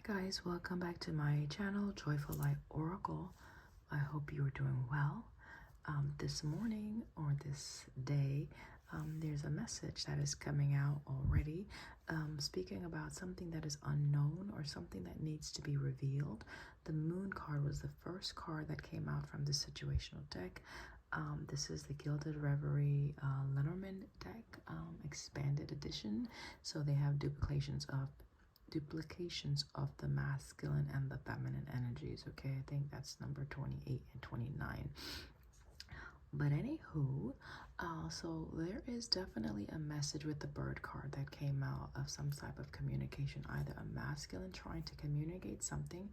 Guys, welcome back to my channel, Joyful Light Oracle. I hope you are doing well. This morning or this day, there's a message that is coming out already, speaking about something that is unknown or something that needs to be revealed. The Moon card was the first card that came out from the situational deck. This is the Gilded Reverie Lenormand deck, expanded edition. So they have duplications of the masculine and the feminine energies. Okay, I think that's number 28 and 29. But anywho, so there is definitely a message with the bird card that came out of some type of communication, either a masculine trying to communicate something.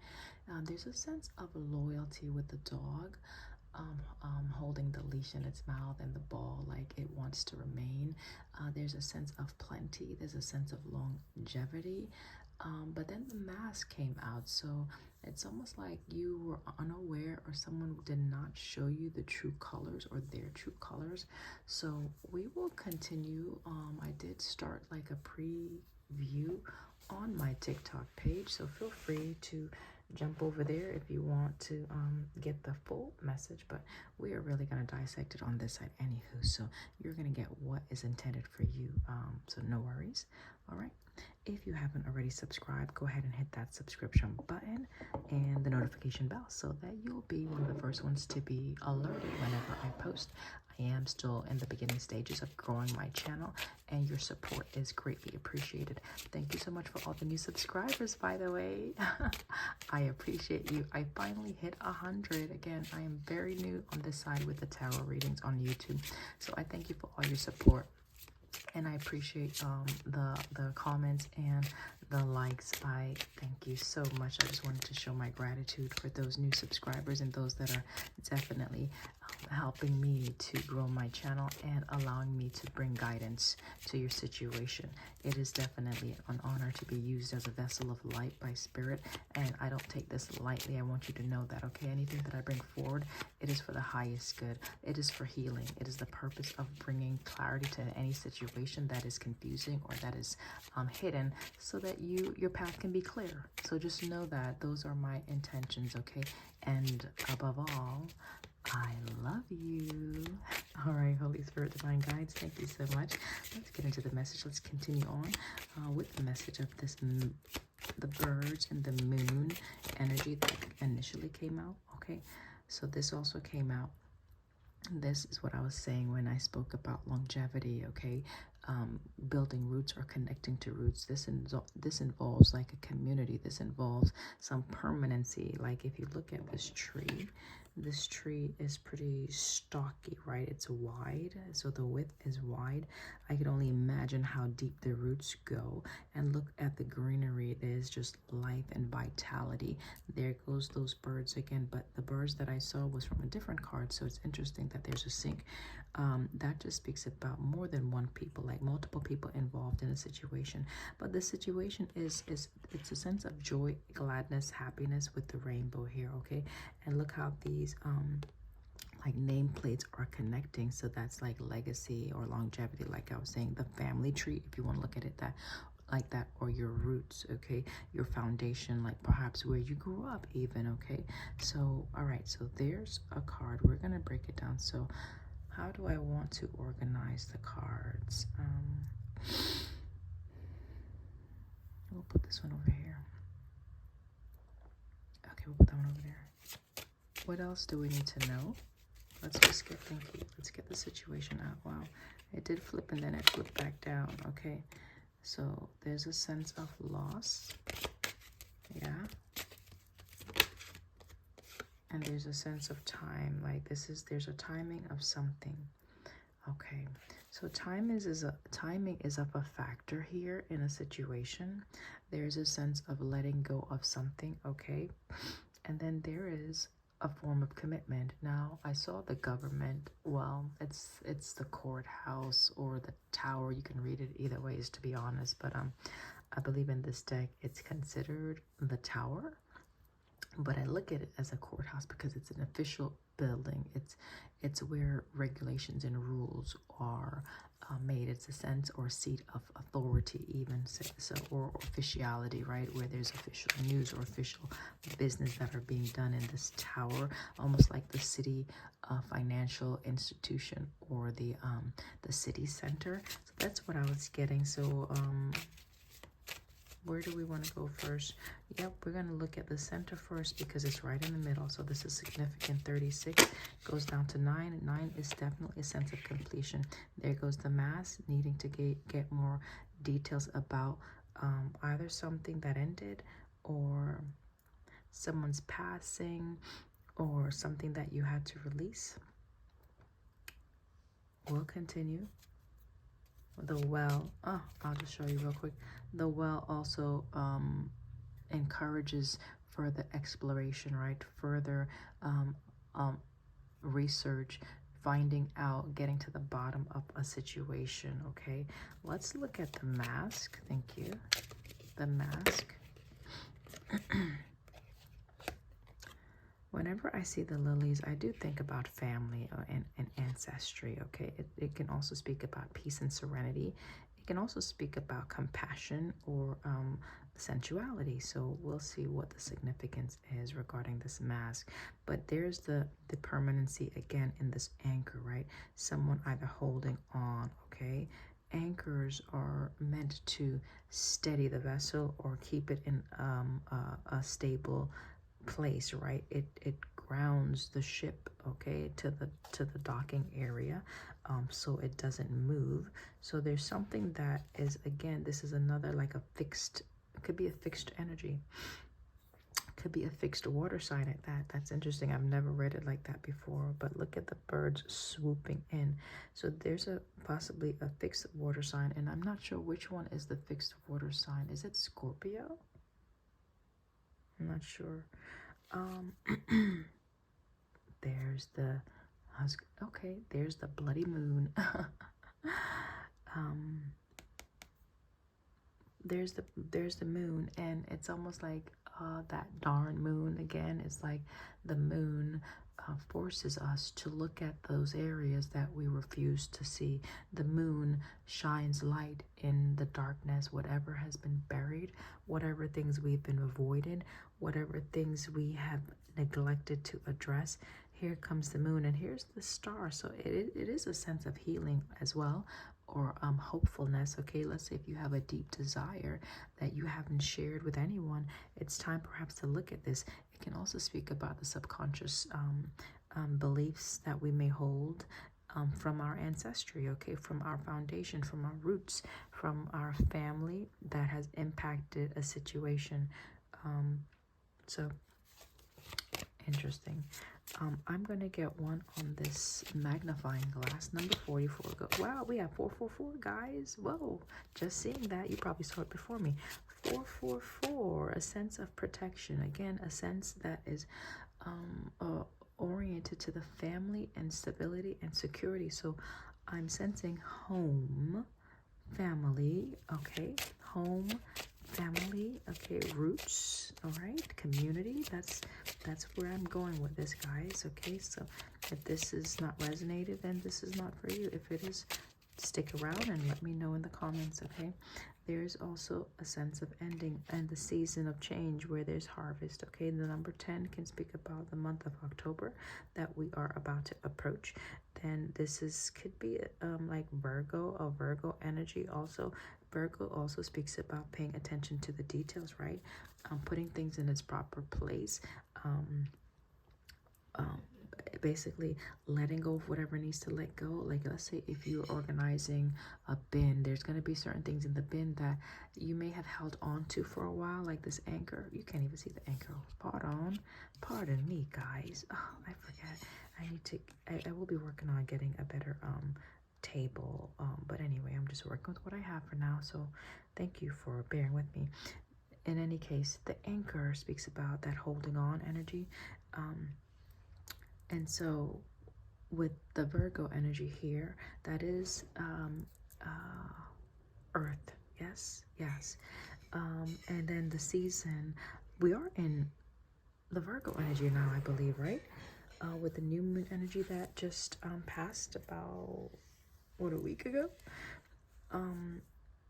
There's a sense of loyalty with the dog, holding the leash in its mouth and the ball like it wants to remain. There's a sense of plenty. There's a sense of longevity. But then the mask came out, so it's almost like you were unaware or someone did not show you the true colors or their true colors. So we will continue. I did start like a preview on my TikTok page, so feel free to jump over there if you want to get the full message, but we are really going to dissect it on this side anywho, so you're going to get what is intended for you, so no worries. All right, if you haven't already subscribed, go ahead and hit that subscription button and the notification bell so that you'll be one of the first ones to be alerted whenever I post. I am still in the beginning stages of growing my channel, and your support is greatly appreciated. Thank you so much for all the new subscribers, by the way. I appreciate you. I finally hit 100. Again, I am very new on this side with the tarot readings on YouTube, so I thank you for all your support. And I appreciate the comments and the likes. I thank you so much. I just wanted to show my gratitude for those new subscribers and those that are definitely helping me to grow my channel and allowing me to bring guidance to your situation. It is definitely an honor to be used as a vessel of light by spirit, and I don't take this lightly. I want you to know that, okay? Anything that I bring forward, it is for the highest good. It is for healing. It is the purpose of bringing clarity to any situation that is confusing or that is hidden, so that your path can be clear. So just know that those are my intentions, okay? And above all, I love you. All right, Holy Spirit, Divine Guides, thank you so much. Let's get into the message. Let's continue on with the message of this, the birds and the moon energy that initially came out, okay? So this also came out. This is what I was saying when I spoke about longevity, okay? Building roots or connecting to roots. This involves like a community. This involves some permanency. Like if you look at this tree is pretty stocky, right? It's wide, so the width is wide. I can only imagine how deep the roots go. And look at the greenery. There's just life and vitality. There goes those birds again, but the birds that I saw was from a different card, so it's interesting that there's a sync. That just speaks about more than one people, like multiple people involved in a situation. But the situation is it's a sense of joy, gladness, happiness with the rainbow here, okay? And look how these like nameplates are connecting. So that's like legacy or longevity, like I was saying, the family tree, if you want to look at it that like that, or your roots, okay, your foundation, like perhaps where you grew up even, okay? So all right, so there's a card. We're gonna break it down. So how do I want to organize the cards? We'll put this one over here. Okay, we'll put that one over there. What else do we need to know? Let's just get, thank you. Let's get the situation out. Wow, it did flip and then it flipped back down. Okay, so there's a sense of loss. Yeah. And there's a sense of time. Like there's a timing of something. Okay, so timing is of a factor here in a situation. There's a sense of letting go of something, okay? And then there is a form of commitment. Now, I saw the government. Well, it's the courthouse or the tower. You can read it either ways, to be honest. But I believe in this deck, it's considered the tower. but I look at it as a courthouse because it's an official building. It's where regulations and rules are made. It's a sense or seat of authority, even so, or officiality, right? Where there's official news or official business that are being done in this tower, almost like the city financial institution or the city center. So that's what I was getting. So where do we want to go first? Yep, we're going to look at the center first because it's right in the middle. So this is significant. 36 goes down to 9. 9 is definitely a sense of completion. There goes the mass, needing to get more details about either something that ended or someone's passing or something that you had to release. We'll continue. The well, I'll just show you real quick. The well also encourages further exploration, right? Further research, finding out, getting to the bottom of a situation. Okay, let's look at the mask. Thank you. The mask. Whenever I see the lilies, I do think about family and ancestry, okay? It can also speak about peace and serenity. It can also speak about compassion or sensuality. So we'll see what the significance is regarding this mask. But there's the permanency again in this anchor, right? Someone either holding on, okay? Anchors are meant to steady the vessel or keep it in a stable place, right? It grounds the ship, okay, to the docking area, so it doesn't move. So there's something that is, again, this is another like a fixed, it could be a fixed energy, could be a fixed water sign at that. That's interesting. I've never read it like that before. But look at the birds swooping in. So there's a possibly a fixed water sign, and I'm not sure which one is the fixed water sign. Is it Scorpio? I'm not sure. There's the okay, there's the bloody moon. There's the moon, and it's almost like that darn moon again. It's like the moon forces us to look at those areas that we refuse to see. The moon shines light in the darkness, whatever has been buried, whatever things we've been avoided, whatever things we have neglected to address. Here comes the moon, and here's the star. So it is a sense of healing as well, or hopefulness. Okay, let's say if you have a deep desire that you haven't shared with anyone, it's time perhaps to look at this. It can also speak about the subconscious beliefs that we may hold from our ancestry, okay, from our foundation, from our roots, from our family that has impacted a situation. So interesting. I'm going to get one on this magnifying glass, number 44. Wow, we have 444, guys. Whoa, just seeing that. You probably saw it before me. 444, a sense of protection. Again, a sense that is oriented to the family and stability and security. So I'm sensing home, family, okay, home, family, okay, roots, all right, community. That's where I'm going with this, guys. Okay, so if this is not resonated, then this is not for you. If it is, stick around and let me know in the comments. Okay, there's also a sense of ending and the season of change where there's harvest. Okay, the number 10 can speak about the month of October that we are about to approach. Then this could be like Virgo, a Virgo energy also. Virgo also speaks about paying attention to the details, right? Putting things in its proper place. Basically letting go of whatever needs to let go. Like, let's say if you're organizing a bin, there's going to be certain things in the bin that you may have held on to for a while, like this anchor. You can't even see the anchor. Pardon me, guys. Oh, I forget. I will be working on getting a better table, but anyway, I'm just working with what I have for now, so thank you for bearing with me. In any case, the anchor speaks about that holding on energy, and so with the Virgo energy here, that is earth. Yes. And then the season, we are in the Virgo energy now, I believe, right? With the new moon energy that just passed about, what, a week ago?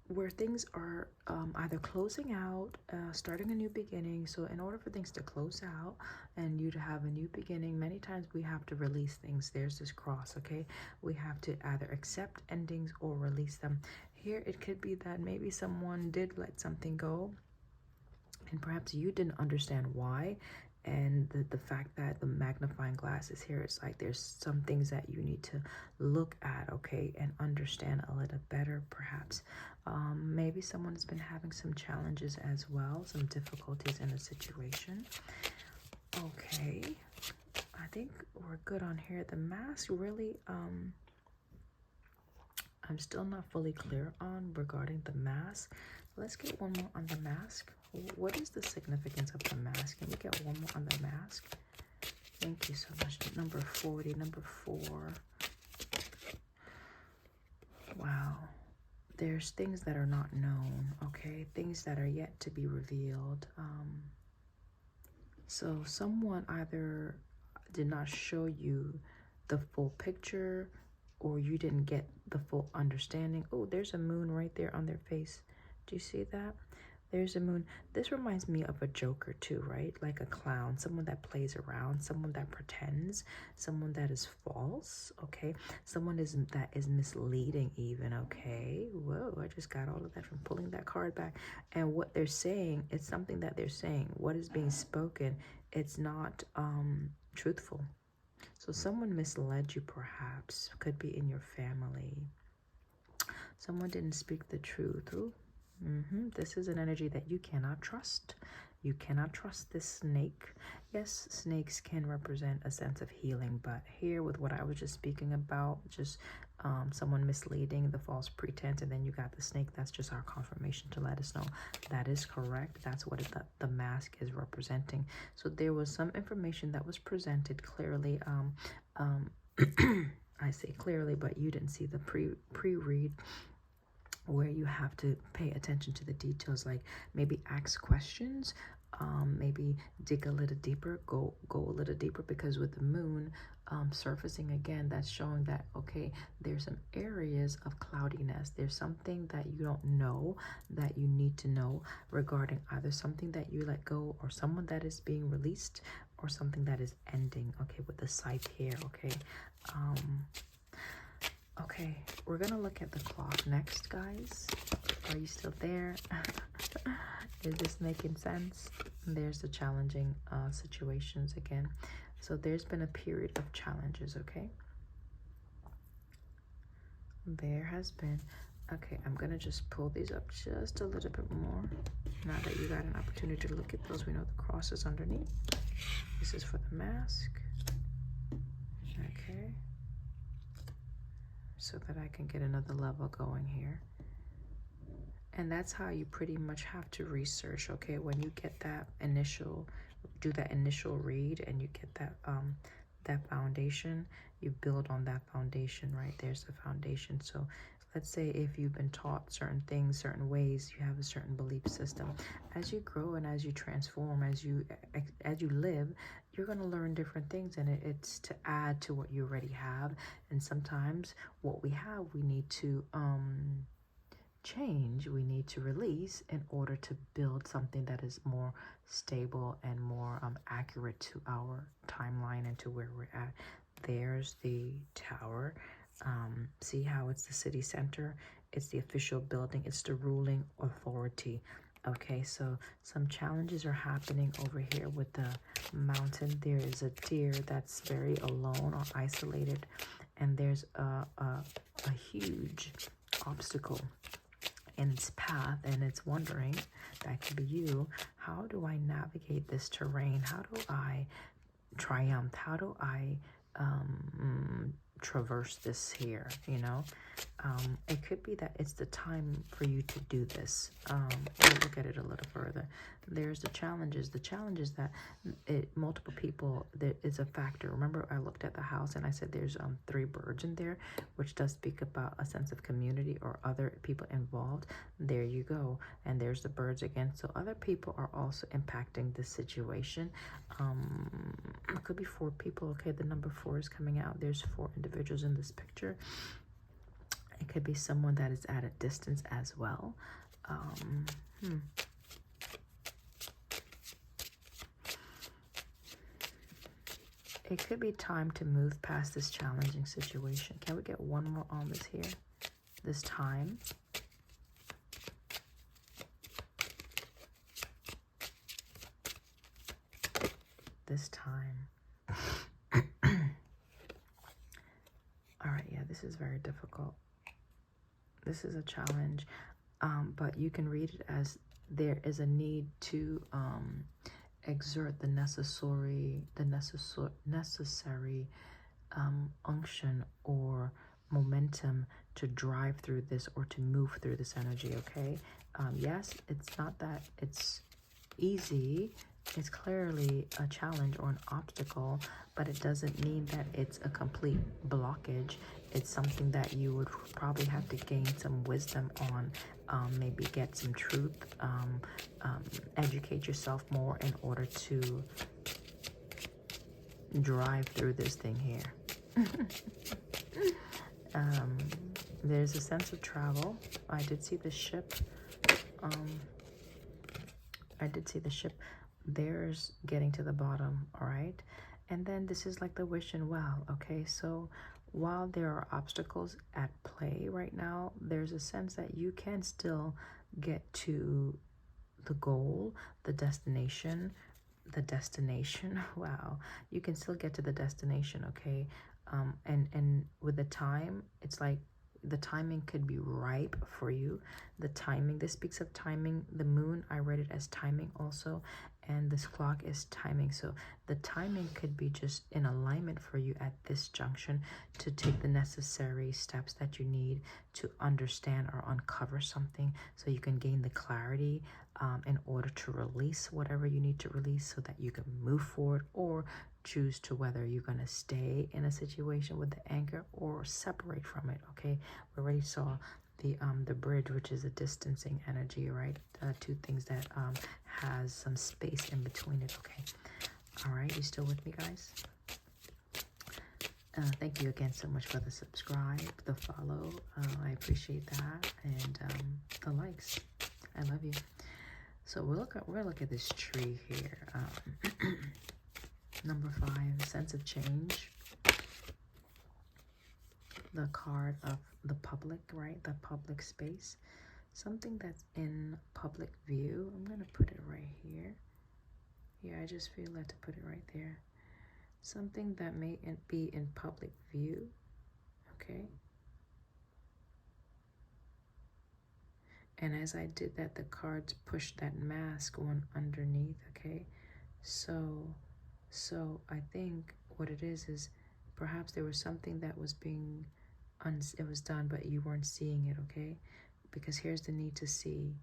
Where things are either closing out, starting a new beginning. So in order for things to close out and you to have a new beginning, many times we have to release things. There's this cross, okay? We have to either accept endings or release them. Here it could be that maybe someone did let something go, and perhaps you didn't understand why. And the fact that the magnifying glass is here, it's like there's some things that you need to look at, okay, and understand a little better, perhaps. Maybe someone has been having some challenges as well, some difficulties in a situation. Okay, I think we're good on here. The mask really, I'm still not fully clear on regarding the mask. Let's get one more on the mask. What is the significance of the mask? Can we get one more on the mask? Thank you so much. Number 40, number 4. Wow. There's things that are not known, okay? Things that are yet to be revealed. So someone either did not show you the full picture, or you didn't get the full understanding. Oh, there's a moon right there on their face. Do you see that? There's a moon. This reminds me of a joker too, right? Like a clown, someone that plays around, someone that pretends, someone that is false, okay? Someone that is misleading even, okay? Whoa, I just got all of that from pulling that card back. And what they're saying, it's something that they're saying. What is being spoken, it's not truthful. So someone misled you, perhaps. Could be in your family. Someone didn't speak the truth. Ooh. This is an energy that you cannot trust. You cannot trust this snake. Yes, snakes can represent a sense of healing, but here with what I was just speaking about, just someone misleading, the false pretense, and then you got the snake, that's just our confirmation to let us know that is correct. That's what the mask is representing. So there was some information that was presented clearly. I say clearly, but you didn't see the pre-read, where you have to pay attention to the details, like maybe ask questions, maybe dig a little deeper, go a little deeper, because with the moon surfacing again, that's showing that, okay, there's some areas of cloudiness. There's something that you don't know that you need to know regarding either something that you let go, or someone that is being released, or something that is ending, okay, with the scythe here, okay. Okay, we're gonna look at the clock next, guys. Are you still there? Is this making sense? There's the challenging situations again. So there's been a period of challenges, okay? There has been. Okay, I'm gonna just pull these up just a little bit more. Now that you got an opportunity to look at those, we know the cross is underneath. This is for the mask. Okay. So that I can get another level going here. And that's how you pretty much have to research, okay? When you get that do that initial read, and you get that that foundation, you build on that foundation, right? There's the foundation. So let's say if you've been taught certain things, certain ways, you have a certain belief system. As you grow and as you transform, as you live, you're going to learn different things, and it's to add to what you already have. And sometimes what we have, we need to change, we need to release in order to build something that is more stable and more accurate to our timeline and to where we're at. There's the tower. See how it's the city center, it's the official building, it's the ruling authority. Okay, so some challenges are happening over here with the mountain. There is a deer that's very alone or isolated, and there's a huge obstacle in its path, and it's wondering, that could be you, how do I navigate this terrain? How do I triumph? How do I traverse this here, you know? It could be that it's the time for you to do this. We'll look at it a little further. There's the challenges. The challenge is that multiple people, there is a factor. Remember, I looked at the house and I said there's 3 birds in there, which does speak about a sense of community or other people involved. There you go. And there's the birds again. So other people are also impacting this situation. It could be 4 people. Okay, the number 4 is coming out. There's 4 individuals in this picture. It could be someone that is at a distance as well. It could be time to move past this challenging situation. Can we get one more on this here? This time. This time. All right, yeah, this is very difficult. This is a challenge, but you can read it as there is a need to exert the necessary unction or momentum to drive through this or to move through this energy. Okay, yes, it's not that it's easy. It's clearly a challenge or an obstacle, but it doesn't mean that it's a complete blockage. It's something that you would probably have to gain some wisdom on, maybe get some truth, educate yourself more in order to drive through this thing here. There's a sense of travel. I did see the ship. There's getting to the bottom, all right? And then this is like the wishing well, okay? So while there are obstacles at play right now, there's a sense that you can still get to the goal, the destination. Wow, you can still get to the destination, okay? And with the time, it's like the timing could be ripe for you. The timing, this speaks of timing. The moon, I read it as timing also, and this clock is timing. So the timing could be just in alignment for you at this junction to take the necessary steps that you need to understand or uncover something so you can gain the clarity in order to release whatever you need to release so that you can move forward or choose to whether you're going to stay in a situation with the anchor or separate from it. Okay, we already saw the bridge, which is a distancing energy, right? 2 things that has some space in between it. Okay, all right, you still with me, guys? Thank you again so much for the subscribe, the follow. I appreciate that, and the likes. I love you. So we're gonna look at this tree here. Number 5, sense of change. The card of the public, right? The public space. Something that's in public view. I'm going to put it right here. Yeah, I just feel like to put it right there. Something that may be in public view. Okay. And as I did that, the cards pushed that mask one underneath. Okay. So I think what it is perhaps there was something that was being it was done, but you weren't seeing it. Okay, because here's the need to see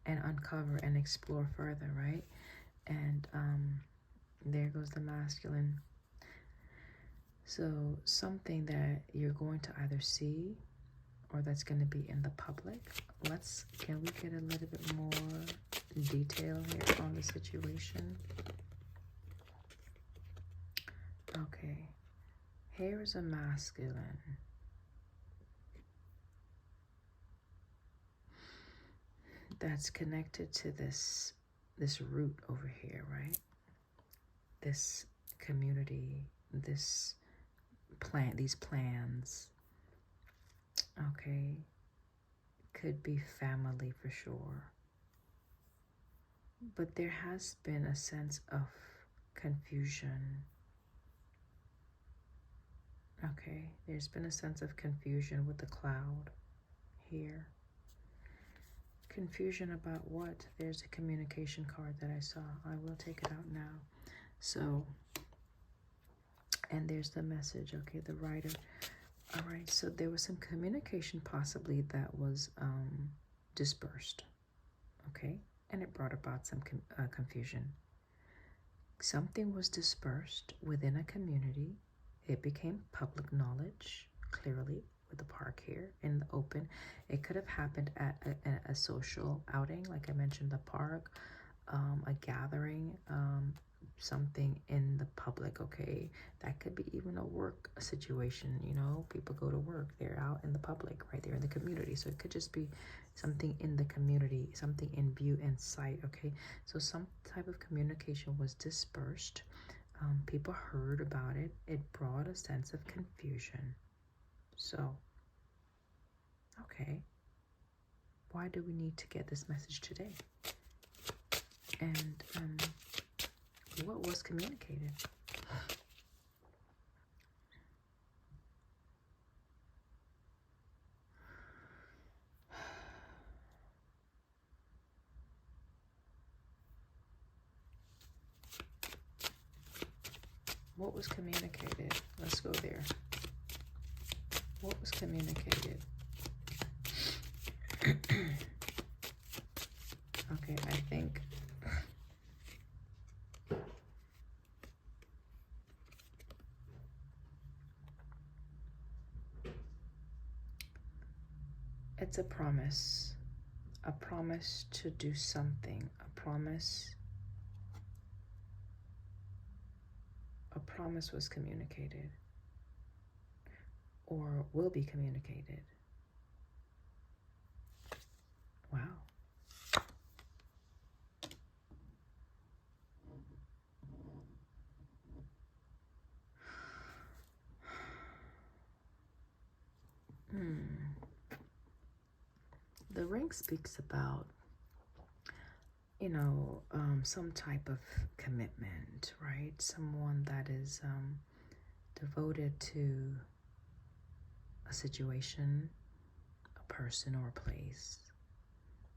and uncover and explore further, right? And there goes the masculine. So something that you're going to either see or that's going to be in the public. Can we get a little bit more detail here on the situation? Okay, here is a masculine. That's connected to this root over here, right? This community, this plan, these plans. Okay, could be family for sure. But there has been a sense of confusion. Okay, there's been a sense of confusion with the cloud here. Confusion about what? There's a communication card that I saw. I will take it out now. So, and there's the message, okay, the writer. All right, so there was some communication possibly that was dispersed, okay? And it brought about some confusion. Something was dispersed within a community. It became public knowledge, clearly, with the park here in the open. It could have happened at a social outing, like I mentioned, the park, a gathering, something in the public, okay? That could be even a work situation, you know? People go to work, they're out in the public, right? They're in the community. So it could just be something in the community, something in view and sight, okay? So some type of communication was dispersed. People heard about it. It brought a sense of confusion. So, okay, why do we need to get this message today? And what was communicated? What was communicated? Let's go there. What was communicated? Okay, I think it's a promise to do something, a promise was communicated or will be communicated. Wow. The ring speaks about, you know, some type of commitment, right? Someone that is devoted to a situation, a person, or a place.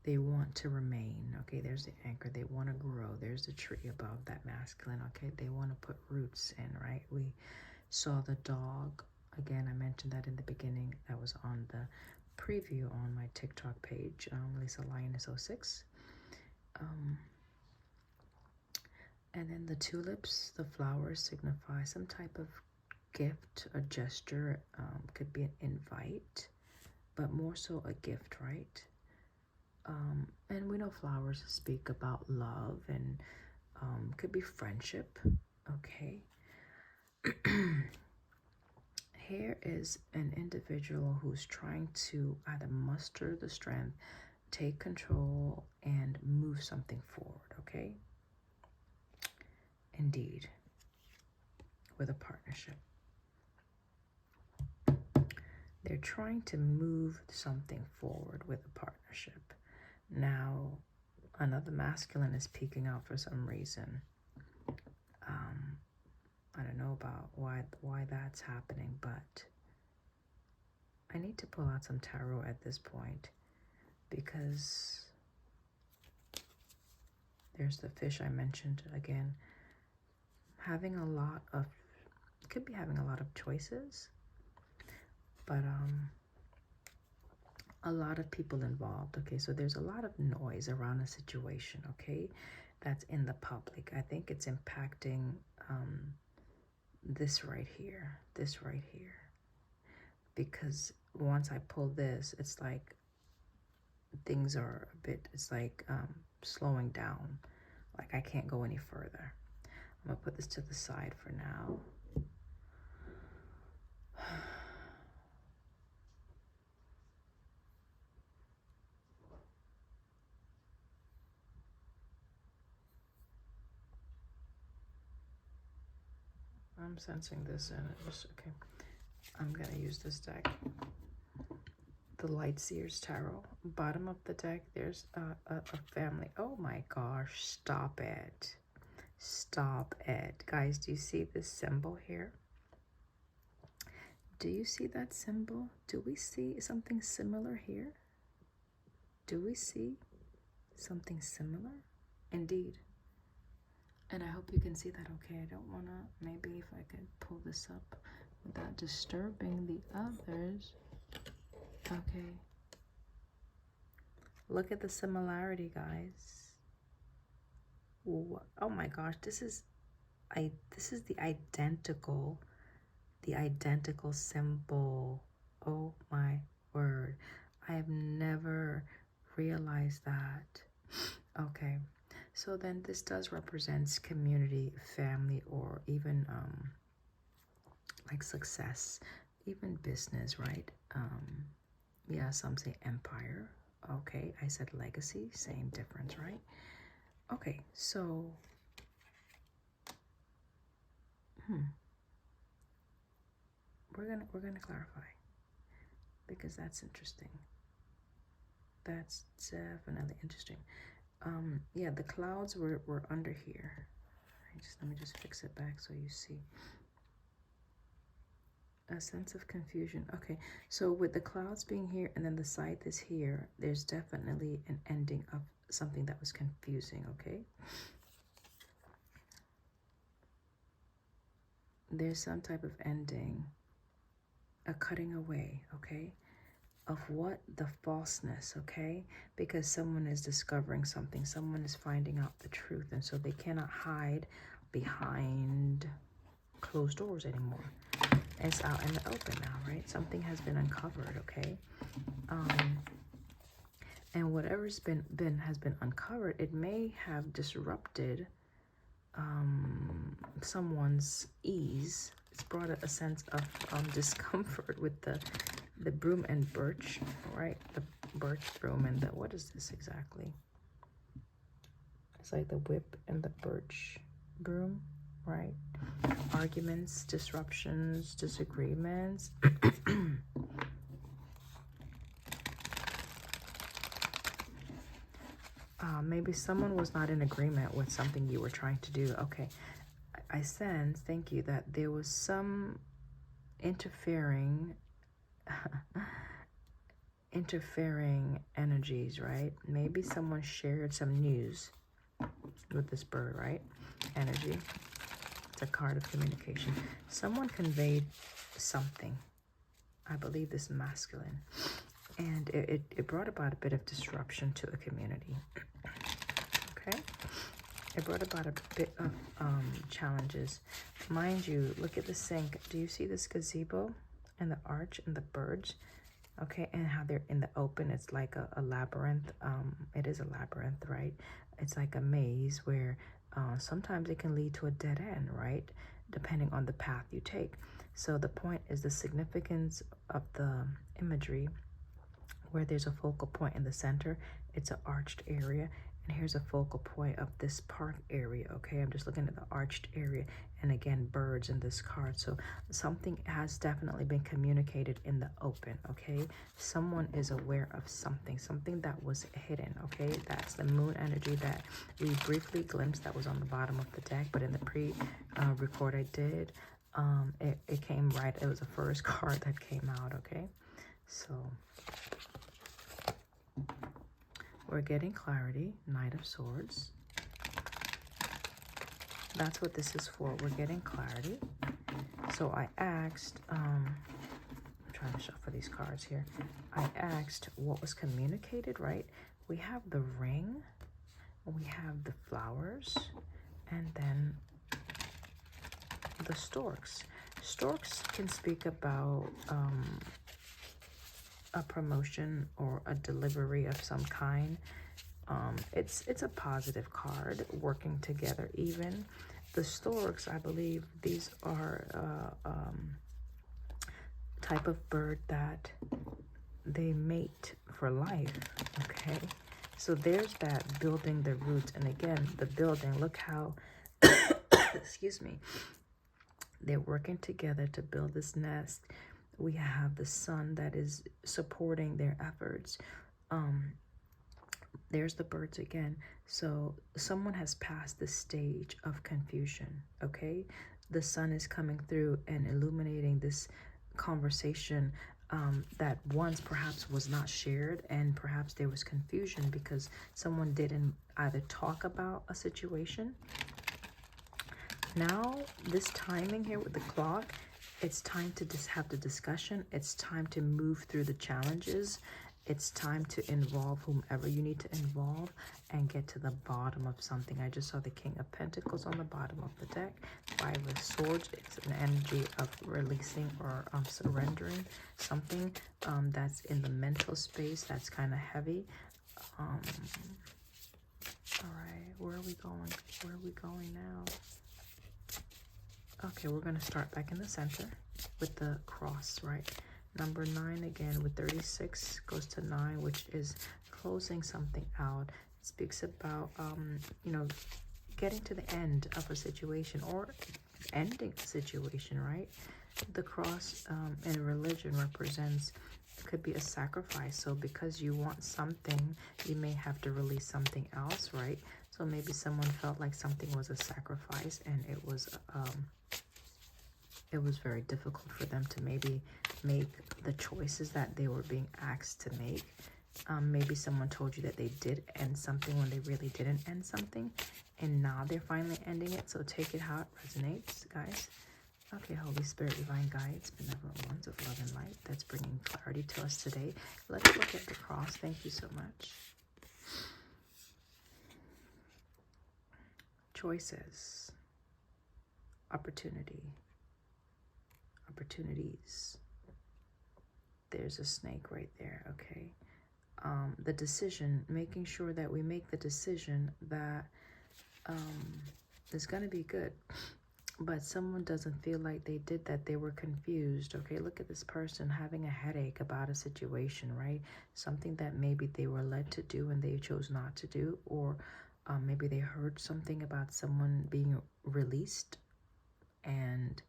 They want to remain, okay? There's the anchor. They want to grow. There's the tree above that masculine, okay? They want to put roots in, right? We saw the dog. Again, I mentioned that in the beginning. That was on the preview on my TikTok page, Lisa Lioness 06. And then the tulips, the flowers signify some type of gift, a gesture, could be an invite, but more so a gift, right? And we know flowers speak about love and could be friendship, okay? Here is an individual who's trying to either muster the strength, take control, and move something forward, okay? Indeed, with a partnership. They're trying to move something forward with a partnership. Now, another masculine is peeking out for some reason. I don't know about why that's happening, but I need to pull out some tarot at this point because there's the fish I mentioned again. Having a lot of, could be having a lot of choices, but a lot of people involved, okay? So there's a lot of noise around a situation, okay? That's in the public. I think it's impacting this right here, because once I pull this, it's like things are a bit, it's like slowing down, like I can't go any further. I'm gonna put this to the side for now. I'm sensing this and it just, okay. I'm gonna use this deck, the Light Seers Tarot. Bottom of the deck, there's a family. Oh my gosh, stop it. Stop it. Guys, do you see this symbol here? Do you see that symbol? Do we see something similar here? Do we see something similar? Indeed. And I hope you can see that okay. I don't want to, maybe if I could pull this up, without disturbing the others. Okay. Look at the similarity, guys. Oh my gosh, this is the identical symbol. Oh my word. I have never realized that. Okay. So then this does represent community, family, or even like success, even business, right? Yeah, some say empire. Okay, I said legacy, same difference, right? Okay, so we're gonna clarify, because that's interesting. That's definitely interesting. Yeah, the clouds were under here. Let me just fix it back so you see. A sense of confusion. Okay, so with the clouds being here and then the scythe is here, there's definitely an ending of something that was confusing, okay? There's some type of ending, a cutting away, okay, of what? The falseness, okay? Because someone is discovering something, someone is finding out the truth, and so they cannot hide behind closed doors anymore. It's out in the open now, right? Something has been uncovered, okay? And whatever's been uncovered, it may have disrupted someone's ease. It's brought a sense of discomfort with the broom and birch, right? The birch broom and the, what is this exactly? It's like the whip and the birch broom, right? Arguments, disruptions, disagreements. Maybe someone was not in agreement with something you were trying to do. Okay, I sense, thank you, that there was some interfering energies, right? Maybe someone shared some news with this bird, right? Energy. It's a card of communication. Someone conveyed something. I believe this masculine. And it brought about a bit of disruption to a community. Okay? It brought about a bit of challenges. Mind you, look at the sink. Do you see this gazebo and the arch and the birds? Okay, and how they're in the open. It's like a labyrinth. It is a labyrinth, right? It's like a maze where sometimes it can lead to a dead end, right? Depending on the path you take. So the point is the significance of the imagery, where there's a focal point in the center. It's an arched area, and here's a focal point of this park area. Okay, I'm just looking at the arched area, and again, birds in this card. So something has definitely been communicated in the open. Okay, someone is aware of something that was hidden. Okay, that's the moon energy that we briefly glimpsed, that was on the bottom of the deck, but in the pre-record I did, it came right. It was the first card that came out. Okay, so we're getting clarity. Knight of Swords. That's what this is for. We're getting clarity. So I asked, I'm trying to shuffle these cards here. I asked what was communicated, right? We have the ring, we have the flowers, and then the storks. Storks can speak about a promotion or a delivery of some kind. It's a positive card, working together even. The storks, I believe these are type of bird that they mate for life, okay? So there's that building the roots. And again, the building, look how, excuse me, they're working together to build this nest. We have the sun that is supporting their efforts. There's the birds again. So someone has passed the stage of confusion, okay? The sun is coming through and illuminating this conversation that once perhaps was not shared, and perhaps there was confusion because someone didn't either talk about a situation. Now, this timing here with the clock, It's time to just have the discussion. It's time to move through the challenges. It's time to involve whomever you need to involve and get to the bottom of something. I just saw the King of Pentacles on the bottom of the deck. Five of Swords. It's an energy of releasing or surrendering something that's in the mental space that's kind of heavy. All right, where are we going? Where are we going now? Okay, we're going to start back in the center with the cross, right? Number 9 again with 36 goes to 9, which is closing something out. It speaks about, you know, getting to the end of a situation or ending a situation, right? The cross in religion represents, it could be a sacrifice. So because you want something, you may have to release something else, right? So maybe someone felt like something was a sacrifice and it was very difficult for them to maybe make the choices that they were being asked to make. Maybe someone told you that they did end something when they really didn't end something, and now they're finally ending it. So take it how it resonates, guys. Okay, Holy Spirit, Divine Guides, Benevolent Ones of Love and Light, that's bringing clarity to us today. Let's look at the cross. Thank you so much. Choices. Opportunity. Opportunities. There's a snake right there, okay? The decision, making sure that we make the decision that is going to be good. But someone doesn't feel like they did that. They were confused, okay? Look at this person having a headache about a situation, right? Something that maybe they were led to do and they chose not to do. Or maybe they heard something about someone being released and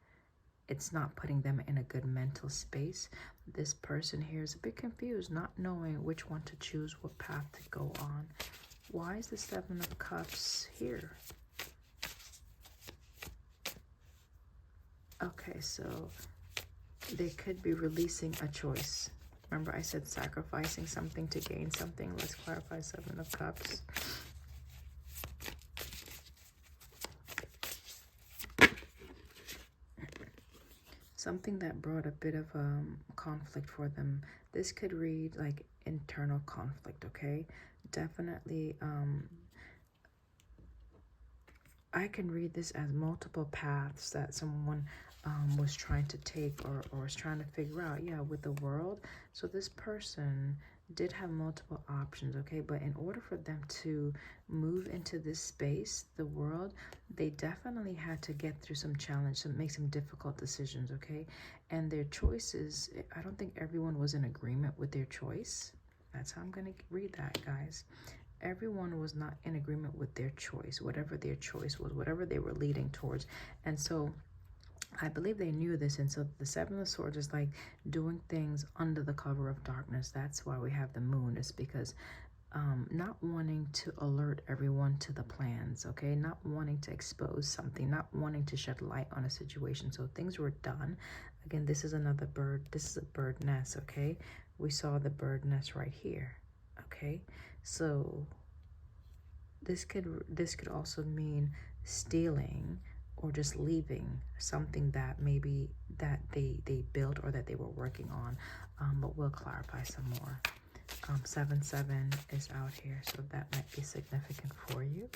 it's not putting them in a good mental space. This person here is a bit confused, not knowing which one to choose, what path to go on. Why is the Seven of Cups here? Okay, so they could be releasing a choice. Remember I said sacrificing something to gain something. Let's clarify Seven of Cups. Something that brought a bit of conflict for them. This could read like internal conflict, okay? Definitely, I can read this as multiple paths that someone was trying to take or was trying to figure out, yeah, with the world. So this person did have multiple options, okay? But in order for them to move into this space, the world, they definitely had to get through some challenge, to make some difficult decisions, okay? And their choices, I don't think everyone was in agreement with their choice. That's how I'm going to read that, guys. Everyone was not in agreement with their choice, whatever their choice was, whatever they were leading towards. And so I believe they knew this. And so the Seven of Swords is like doing things under the cover of darkness. That's why we have the moon. It's because not wanting to alert everyone to the plans, okay? Not wanting to expose something, not wanting to shed light on a situation. So things were done. Again, this is another bird. This is a bird nest, okay? We saw the bird nest right here, okay? So this could also mean stealing or just leaving something that maybe that they built or that they were working on. But we'll clarify some more. 7-7 is out here, so that might be significant for you.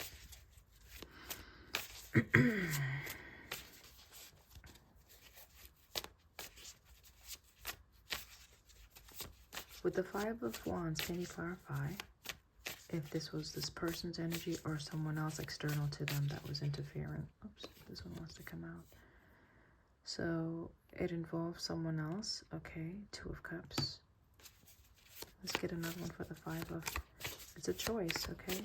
With the Five of Wands, can you clarify if this was this person's energy or someone else external to them that was interfering? Oops, this one wants to come out. So it involves someone else. Okay, Two of Cups. Let's get another one for the Five of... It's a choice, okay?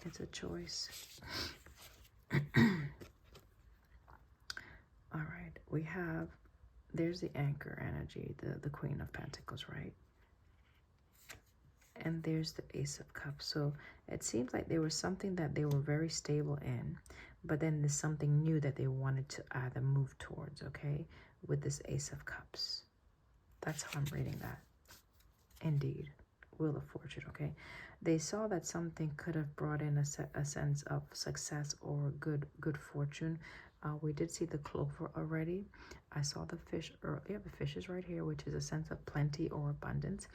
It's a choice. All right, we have... There's the Anchor energy, the Queen of Pentacles, right? And there's the Ace of Cups. So it seems like there was something that they were very stable in, but then there's something new that they wanted to either move towards, okay? With this Ace of Cups. That's how I'm reading that. Indeed. Wheel of Fortune, okay? They saw that something could have brought in a sense of success or good fortune We did see the clover already. I saw the fish, or yeah, the fish is right here, which is a sense of plenty or abundance.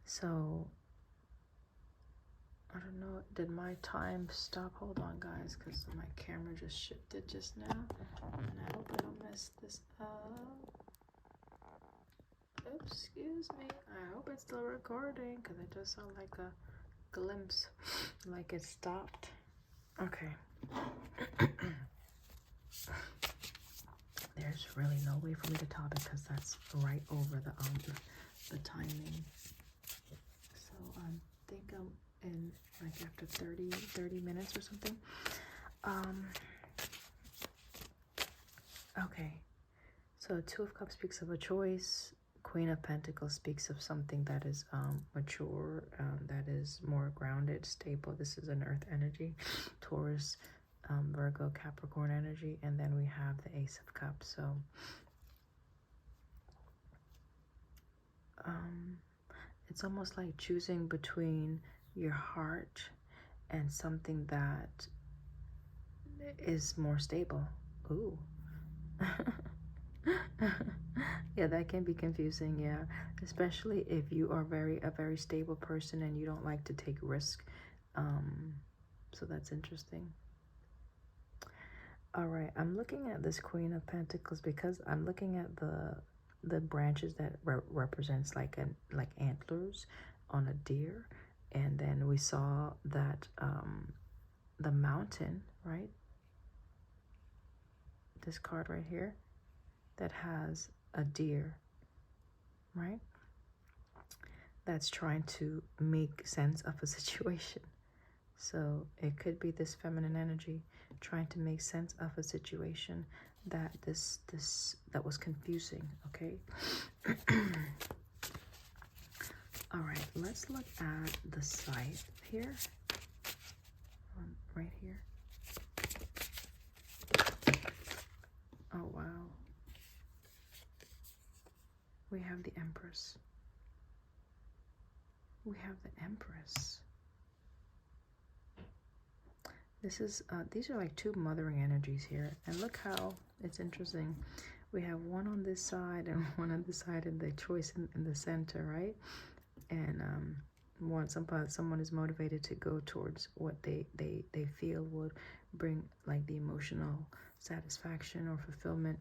So, I don't know, did my time stop? Hold on, guys, because my camera just shifted just now. And I hope I don't mess this up. Oops, excuse me. I hope it's still recording, because it just saw like a glimpse, like it stopped. Okay. There's really no way for me to tell because that's right over the timing. So I think I'm in like after 30 minutes or something. Okay. So Two of Cups speaks of a choice. Queen of Pentacles speaks of something that is mature, that is more grounded, stable. This is an earth energy. Taurus, Virgo, Capricorn energy. And then we have the Ace of Cups. So it's almost like choosing between your heart and something that is more stable. Ooh. Yeah, that can be confusing, yeah. Especially if you are a very stable person and you don't like to take risk. So that's interesting. All right, I'm looking at this Queen of Pentacles because I'm looking at the branches that represents like antlers on a deer, and then we saw that the mountain, right? This card right here that has a deer, right? That's trying to make sense of a situation. So it could be this feminine energy trying to make sense of a situation that that was confusing, okay? All right, let's look at the scythe here, right here. Oh, wow. We have the Empress. We have the Empress. This is, these are like two mothering energies here. And look how it's interesting. We have one on this side and one on this side, and the choice in the center, right? And someone is motivated to go towards what they feel would bring like the emotional satisfaction or fulfillment.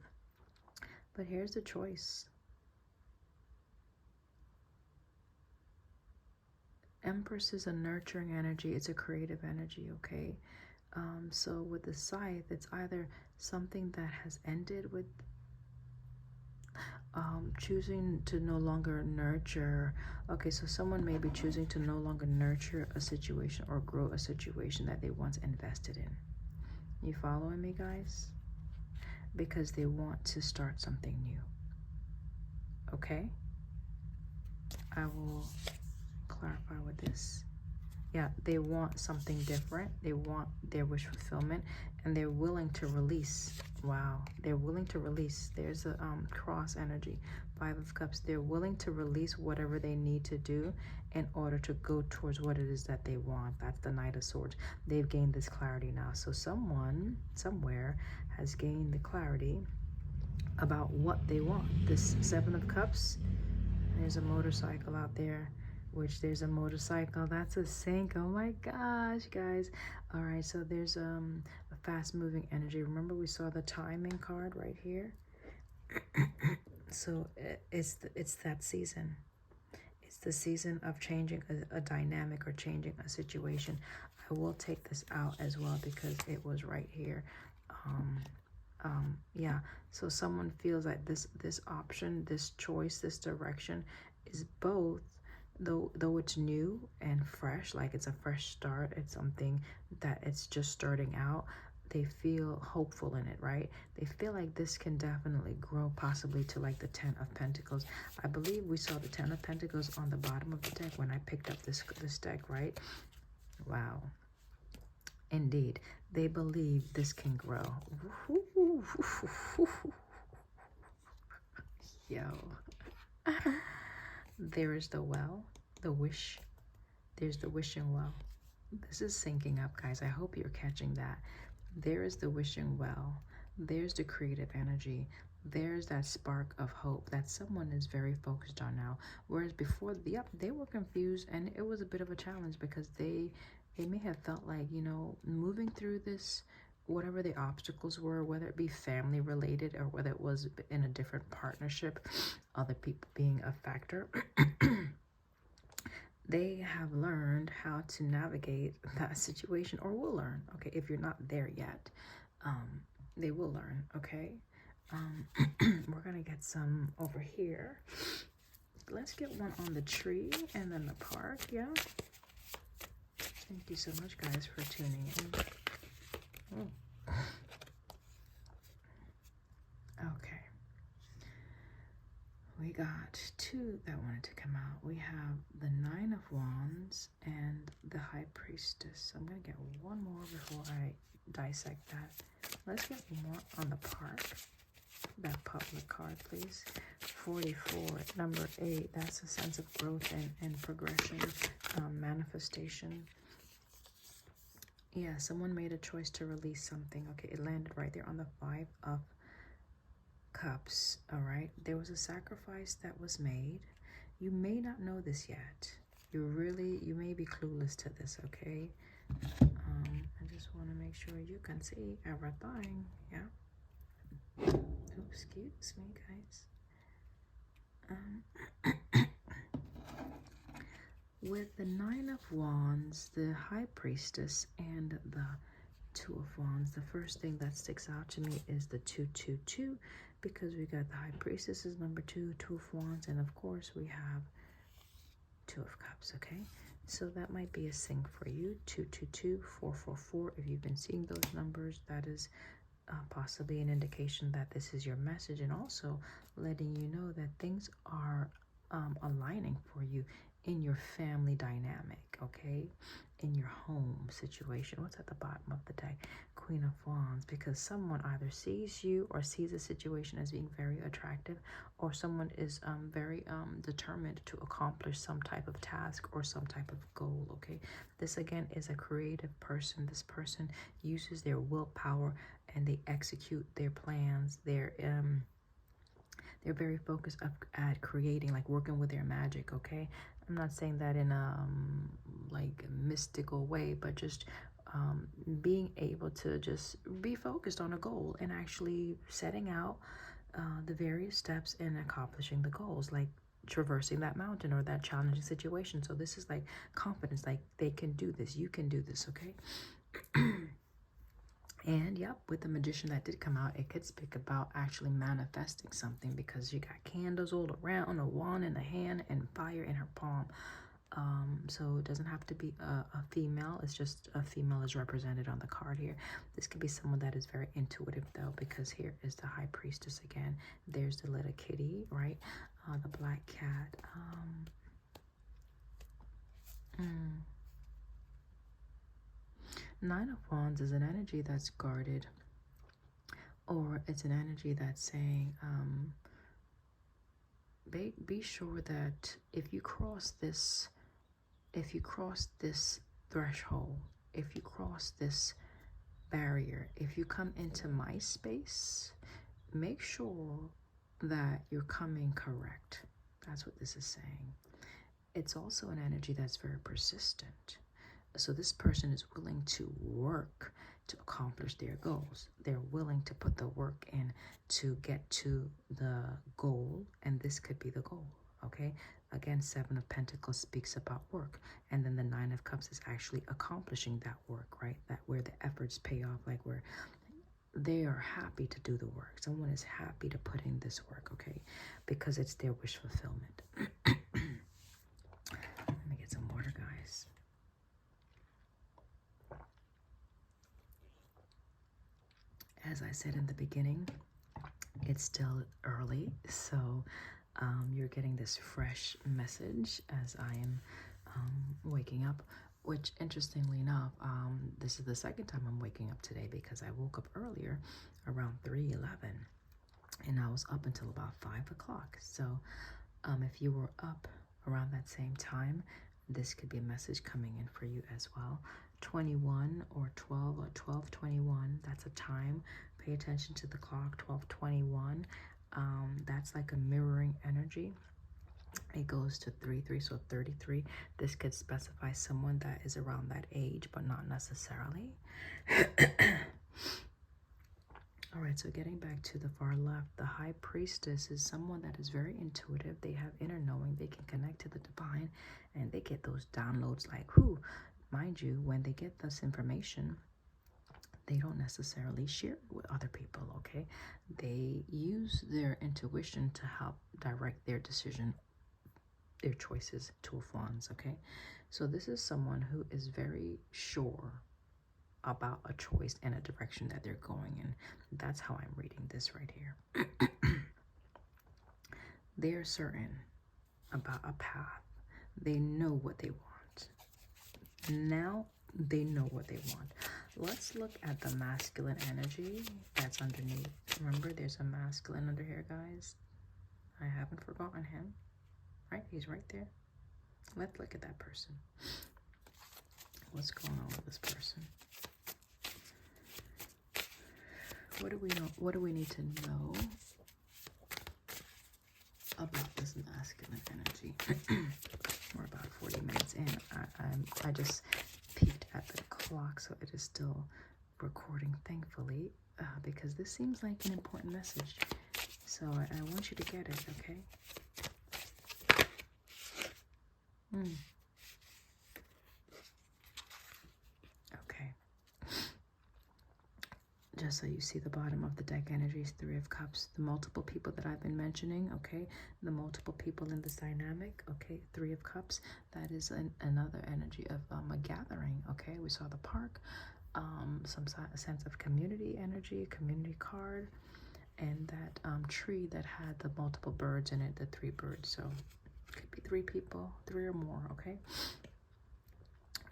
But here's the choice. Empress is a nurturing energy. It's a creative energy, okay? So with the scythe, it's either something that has ended with choosing to no longer nurture. Okay, so someone may be choosing to no longer nurture a situation or grow a situation that they once invested in. You following me, guys? Because they want to start something new. Okay? I will clarify with this. Yeah, they want something different. They want their wish fulfillment, and they're willing to release. Wow, they're willing to release. There's a cross energy, 5 of Cups. They're willing to release whatever they need to do in order to go towards what it is that they want. That's the Knight of Swords. They've gained this clarity now. So someone, somewhere, has gained the clarity about what they want. This 7 of Cups, there's a motorcycle out there. Which there's a motorcycle, that's a sync. Oh my gosh, guys. All right, so there's a fast moving energy. Remember we saw the timing card right here. So it's that season. It's the season of changing a dynamic or changing a situation. I will take this out as well because it was right here. Yeah, so someone feels that this option, this choice, this direction is both, though it's new and fresh, like it's a fresh start, it's something that it's just starting out, they feel hopeful in it, right? They feel like this can definitely grow possibly to like the 10 of Pentacles. I believe we saw the 10 of Pentacles on the bottom of the deck when I picked up this deck, right? Wow. Indeed, they believe this can grow. Yo. There is the well, the wish. There's the wishing well. This is syncing up, guys. I hope you're catching that. There is the wishing well. There's the creative energy. There's that spark of hope that someone is very focused on now. Whereas before, yep, they were confused, and it was a bit of a challenge because they may have felt like, you know, moving through this, whatever the obstacles were, whether it be family related or whether it was in a different partnership, other people being a factor, they have learned how to navigate that situation, or will learn. Okay, if you're not there yet, they will learn. Okay, we're gonna get some over here. Let's get one on the tree and then the park. Yeah, thank you so much, guys, for tuning in. Oh. Okay, we got two that wanted to come out. We have the Nine of Wands and the High Priestess. I'm gonna get one more before I dissect that. Let's get more on the park. That public card, please. 44, number 8. That's a sense of growth and progression, manifestation. Yeah, someone made a choice to release something. Okay, it landed right there on the 5 of Cups. All right, there was a sacrifice that was made. You may not know this yet. You may be clueless to this. Okay, I just want to make sure you can see everything. Yeah. Oops, excuse me, guys. With the Nine of Wands, the High Priestess, and the Two of Wands, the first thing that sticks out to me is the 222, because we got the High Priestess is number 2, Two of Wands, and of course we have Two of Cups. Okay, so that might be a sync for you. 222, 444. If you've been seeing those numbers, that is possibly an indication that this is your message, and also letting you know that things are aligning for you in your family dynamic, okay, in your home situation. What's at the bottom of the deck? Queen of Wands, because someone either sees you or sees a situation as being very attractive, or someone is very determined to accomplish some type of task or some type of goal. Okay, this again is a creative person. This person uses their willpower and they execute their plans. They're very focused at creating, like working with their magic. Okay, I'm not saying that in a like mystical way, but just being able to just be focused on a goal and actually setting out the various steps in accomplishing the goals, like traversing that mountain or that challenging situation. So this is like confidence, like they can do this, you can do this. Okay. And yep, with the Magician that did come out, it could speak about actually manifesting something, because you got candles all around, a wand in the hand, and fire in her palm. So it doesn't have to be a female. It's just a female is represented on the card here. This could be someone that is very intuitive, though, because here is the High Priestess again. There's the little kitty, right? The black cat. Nine of Wands is an energy that's guarded, or it's an energy that's saying, be sure that if you cross this threshold, if you cross this barrier, if you come into my space, make sure that you're coming correct. That's what this is saying. It's also an energy that's very persistent. So this person is willing to work to accomplish their goals. They're willing to put the work in to get to the goal, and this could be the goal. Okay, again, 7 of Pentacles speaks about work, and then the 9 of Cups is actually accomplishing that work, right? That where the efforts pay off, like where they are happy to do the work. Someone is happy to put in this work, okay, because it's their wish fulfillment. Let me get some water, guys. As I said in the beginning, it's still early, so you're getting this fresh message as I am waking up, which interestingly enough, this is the second time I'm waking up today, because I woke up earlier around 3:11 and I was up until about 5 o'clock. So if you were up around that same time, this could be a message coming in for you as well. 21 or 12 or 12:21, that's a time. Pay attention to the clock. 12:21, that's like a mirroring energy. It goes to 33, so 33. This could specify someone that is around that age, but not necessarily. All right, so getting back to the far left, the high priestess is someone that is very intuitive. They have inner knowing. They can connect to the divine, and they get those downloads like, who, mind you, when they get this information, they don't necessarily share it with other people, okay? They use their intuition to help direct their decision, their choices, to wands, okay? So this is someone who is very sure about a choice and a direction that they're going in. That's how I'm reading this right here. They're certain about a path. They know what they want. Now they know what they want. Let's look at the masculine energy that's underneath. Remember, there's a masculine under here, guys. I haven't forgotten him. Right? He's right there. Let's look at that person. What's going on with this person? What do we know? What do we need to know about this masculine energy? We're about 40 minutes in. I just peeked at the clock, so it is still recording, thankfully, because this seems like an important message. So I want you to get it, okay? Okay. Just so you see the bottom of the deck energies, Three of Cups, the multiple people that I've been mentioning, okay? The multiple people in this dynamic, okay? Three of Cups, that is another energy of a gathering, okay? We saw the park, some sense of community energy, community card, and that tree that had the multiple birds in it, the 3 birds. So it could be 3 people, 3 or more, okay?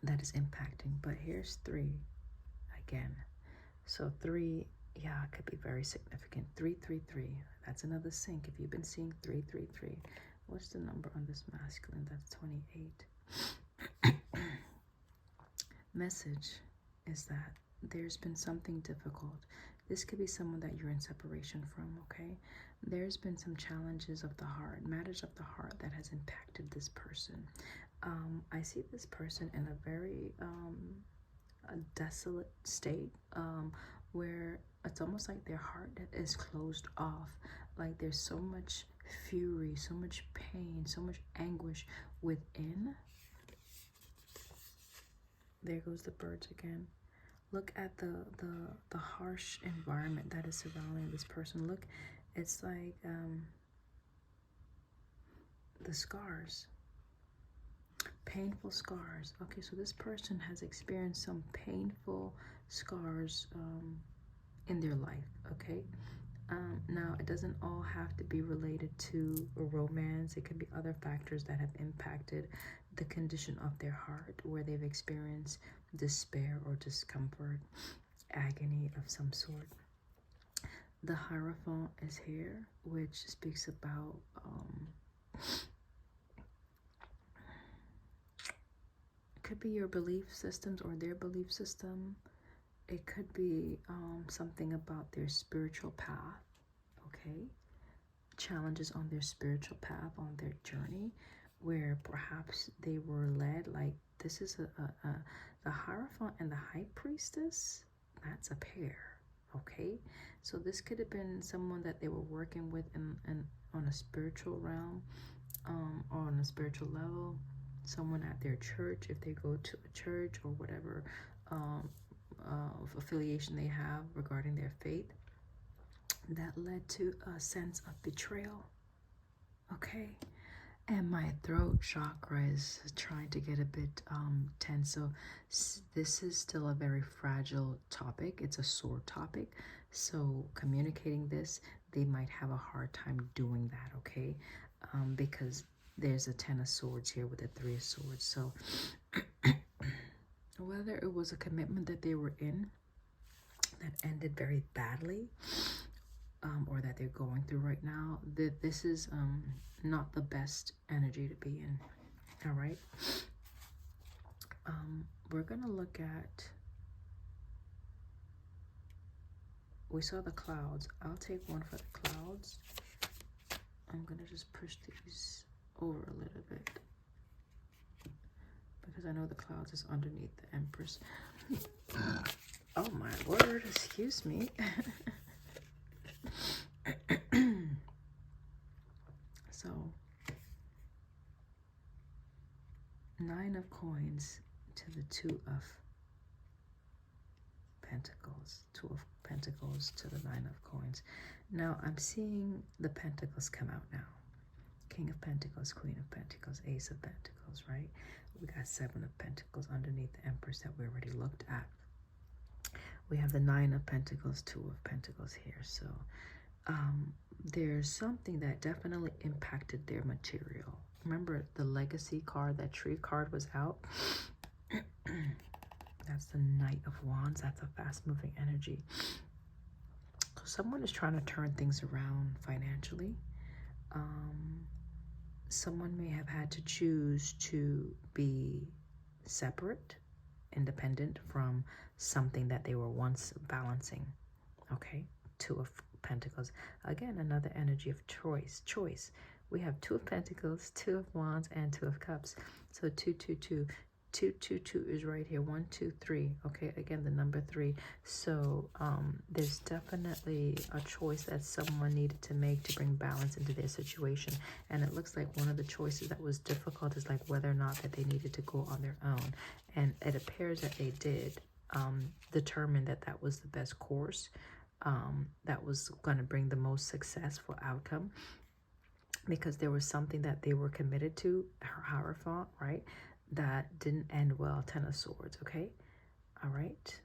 That is impacting. But here's 3 again. So 3, yeah, it could be very significant. 333. That's another sync. If you've been seeing 333, what's the number on this masculine? That's 28. Message is that there's been something difficult. This could be someone that you're in separation from, okay? There's been some challenges of the heart, matters of the heart that has impacted this person. I see this person in a very a desolate state, where it's almost like their heart is closed off. Like there's so much fury, so much pain, so much anguish within. There goes the birds again. Look at the harsh environment that is surrounding this person. Look, it's like the scars. Painful scars. Okay, so this person has experienced some painful scars in their life, okay? Now, it doesn't all have to be related to a romance. It could be other factors that have impacted the condition of their heart, where they've experienced despair or discomfort, agony of some sort. The Hierophant is here, which speaks about could be your belief systems or their belief system. It could be something about their spiritual path, okay? Challenges on their spiritual path, on their journey, where perhaps they were led, like this is the Hierophant and the High Priestess, that's a pair, okay? So this could have been someone that they were working with in on a spiritual realm, or on a spiritual level. Someone at their church, if they go to a church or whatever affiliation they have regarding their faith, that led to a sense of betrayal, okay? And my throat chakra is trying to get a bit tense. So this is still a very fragile topic. It's a sore topic. So communicating this, they might have a hard time doing that, okay? Because there's a 10 of Swords here with a 3 of Swords. So whether it was a commitment that they were in that ended very badly, or that they're going through right now, this is not the best energy to be in. All right. we're going to look at, we saw the clouds. I'll take one for the clouds. I'm going to just push these over a little bit because I know the clouds is underneath the Empress. Oh my word, excuse me. So, 9 of coins to the 2 of pentacles. 2 of pentacles to the 9 of coins. Now, I'm seeing the pentacles come out now. King of Pentacles, Queen of Pentacles, Ace of Pentacles, right? We got 7 of Pentacles underneath the Empress that we already looked at. We have the 9 of Pentacles, 2 of Pentacles here. So there's something that definitely impacted their material. Remember the legacy card, that tree card was out. That's the Knight of Wands. That's a fast-moving energy. So someone is trying to turn things around financially. Someone may have had to choose to be separate, independent from something that they were once balancing. Okay, 2 of Pentacles. Again, another energy of choice. We have 2 of Pentacles, 2 of Wands, and 2 of Cups. So 2, 2, 2. 2, 2, 2 is right here. 1, 2, 3. Okay, again, the number 3. So there's definitely a choice that someone needed to make to bring balance into their situation. And it looks like one of the choices that was difficult is like whether or not that they needed to go on their own. And it appears that they did determine that that was the best course. That was going to bring the most successful outcome, because there was something that they were committed to, Hierophant, right? That didn't end well. 10 of Swords, okay? All right.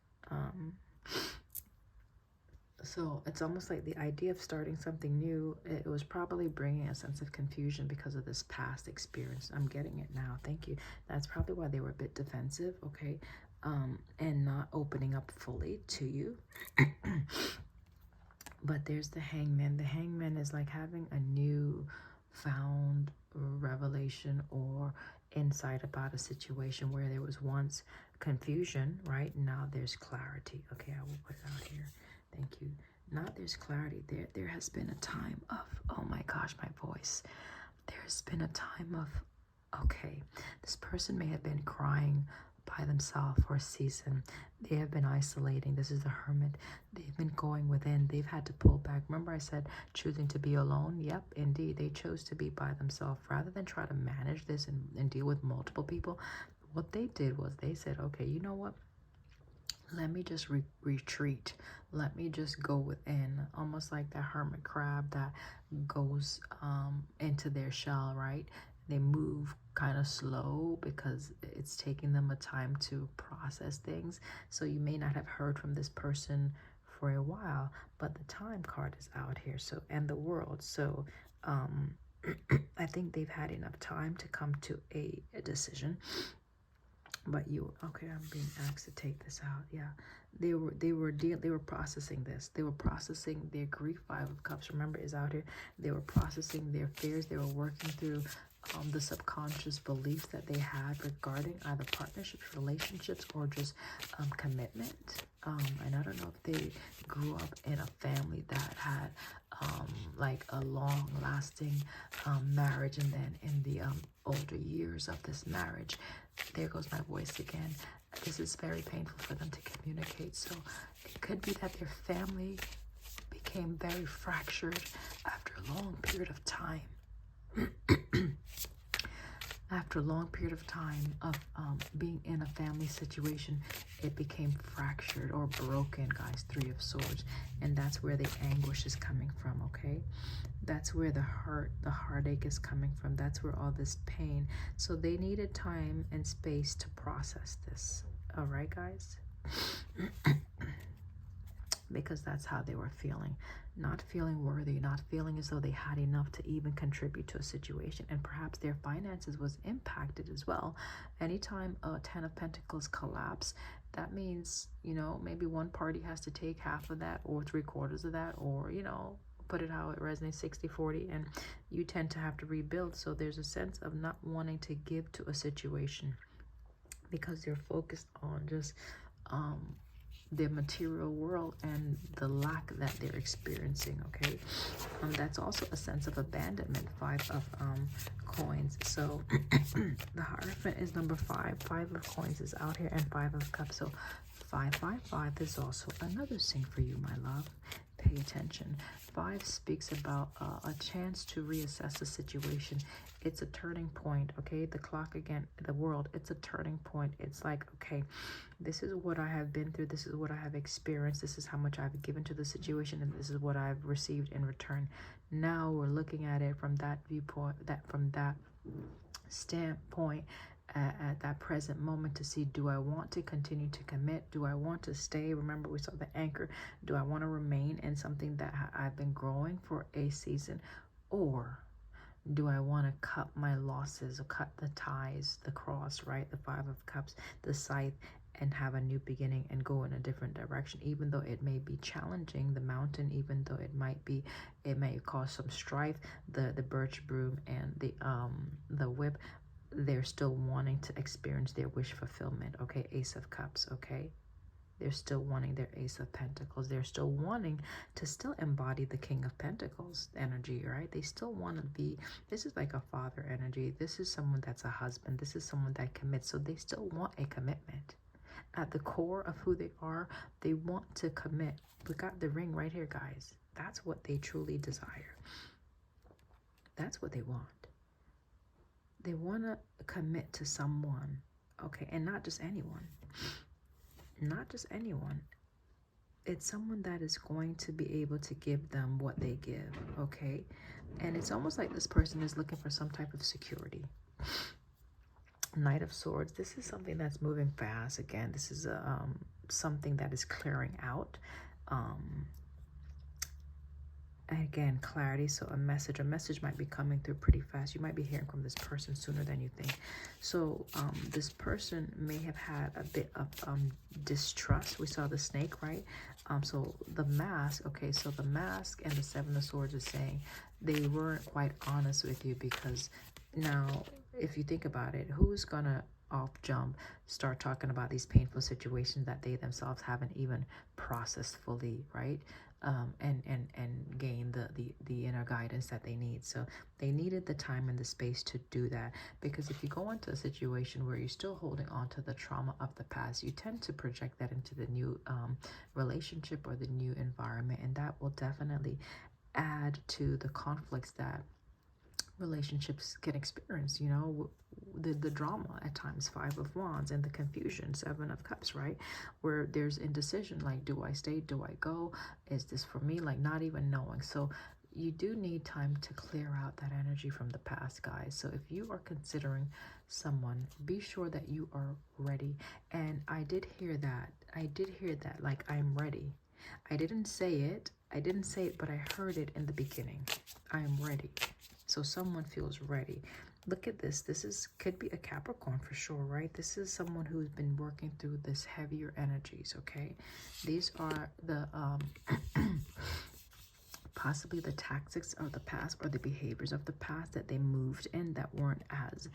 So it's almost like the idea of starting something new, it was probably bringing a sense of confusion because of this past experience. I'm getting it now. Thank you. That's probably why they were a bit defensive, okay? And not opening up fully to you. But there's the Hangman. The Hangman is like having a new found revelation or insight about a situation where there was once confusion, right? Now there's clarity. Okay, I will put it out here. Thank you. Now there's clarity. There has been a time of, oh my gosh, my voice. There's been a time of, okay, this person may have been crying by themselves for a season. They have been isolating. This is the Hermit. They've been going within. They've had to pull back. Remember I said choosing to be alone? Yep, indeed. They chose to be by themselves rather than try to manage this and deal with multiple people. What they did was they said, okay, you know what? Let me just retreat. Let me just go within, almost like that hermit crab that goes into their shell, right? They move kind of slow because it's taking them a time to process things. So you may not have heard from this person for a while, but the Time card is out here. So, and the World. So I think they've had enough time to come to a decision. But you, okay, I'm being asked to take this out. Yeah, they were processing this. They were processing their grief. 5 of Cups, remember, is out here. They were processing their fears. They were working through the subconscious beliefs that they had regarding either partnerships, relationships, or just commitment. And I don't know if they grew up in a family that had like a long-lasting marriage, and then in the older years of this marriage, there goes my voice again, this is very painful for them to communicate. So it could be that their family became very fractured after a long period of time. After a long period of time of being in a family situation, it became fractured or broken, guys. 3 of Swords. And that's where the anguish is coming from, okay? That's where the heartache is coming from. That's where all this pain. So they needed time and space to process this. All right, guys? Because that's how they were feeling. Not feeling worthy, not feeling as though they had enough to even contribute to a situation. And perhaps their finances was impacted as well. Anytime a 10 of Pentacles collapse, that means, you know, maybe one party has to take half of that or 3/4 of that, or, you know, put it how it resonates, 60-40, and you tend to have to rebuild. So there's a sense of not wanting to give to a situation because they're focused on just the material world and the lack that they're experiencing. Okay, that's also a sense of abandonment. 5 of coins. So the Hierophant is number 5. 5 of coins is out here, and 5 of cups. So 555 is also another sync for you, my love. Pay attention. 5 speaks about a chance to reassess the situation. It's a turning point. Okay, the clock again, the world, it's a turning point. It's like, okay, this is what I have been through, this is what I have experienced, this is how much I've given to the situation, and this is what I've received in return. Now we're looking at it from that viewpoint, from that standpoint, at that present moment, to see, do I want to continue to commit? Do I want to stay? Remember, we saw the anchor. Do I want to remain in something that I've been growing for a season? Or do I want to cut my losses, or cut the ties, the cross, right? The 5 of cups, the scythe, and have a new beginning and go in a different direction, even though it may be challenging, the mountain, even though it may cause some strife, the birch broom and the whip, they're still wanting to experience their wish fulfillment. Okay, Ace of Cups. Okay, they're still wanting their Ace of Pentacles. They're still wanting to still embody the King of Pentacles energy, right? They still want to be, this is like a father energy. This is someone that's a husband. This is someone that commits. So they still want a commitment. At the core of who they are, they want to commit. We got the ring right here, guys. That's what they truly desire. That's what they want. They want to commit to someone, okay? And not just anyone. Not just anyone. It's someone that is going to be able to give them what they give, okay? And it's almost like this person is looking for some type of security. Knight of Swords. This is something that's moving fast. Again, this is something that is clearing out. Again, clarity. So a message might be coming through pretty fast. You might be hearing from this person sooner than you think. So this person may have had a bit of distrust. We saw the snake, right? So the mask, okay, so the mask and the 7 of Swords is saying they weren't quite honest with you, because now if you think about it, who's gonna off jump start talking about these painful situations that they themselves haven't even processed fully, right? And gain the inner guidance that they need. So they needed the time and the space to do that, because if you go into a situation where you're still holding on to the trauma of the past, you tend to project that into the new relationship or the new environment, and that will definitely add to the conflicts that relationships can experience, you know, the drama at times. 5 of Wands and the confusion. 7 of Cups, right? Where there's indecision, like, do I stay? Do I go? Is this for me? Like, not even knowing. So you do need time to clear out that energy from the past, guys. So if you are considering someone, be sure that you are ready. And I did hear that. Like, I'm ready. I didn't say it, but I heard it in the beginning. I am ready. So someone feels ready. Look at this. Could be a Capricorn for sure, right? This is someone who's been working through this heavier energies, okay? These are the possibly the tactics of the past, or the behaviors of the past that they moved in that weren't as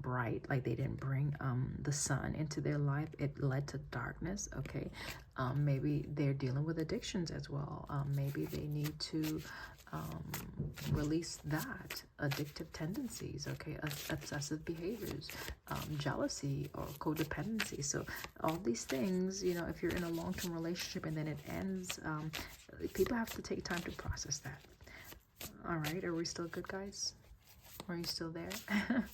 bright. Like, they didn't bring the sun into their life. It led to darkness, okay? Maybe they're dealing with addictions as well. Maybe they need to release that addictive tendencies, okay? Obsessive behaviors, jealousy, or codependency. So all these things, you know, if you're in a long-term relationship and then it ends, people have to take time to process that. All right, are we still good, guys? Are you still there?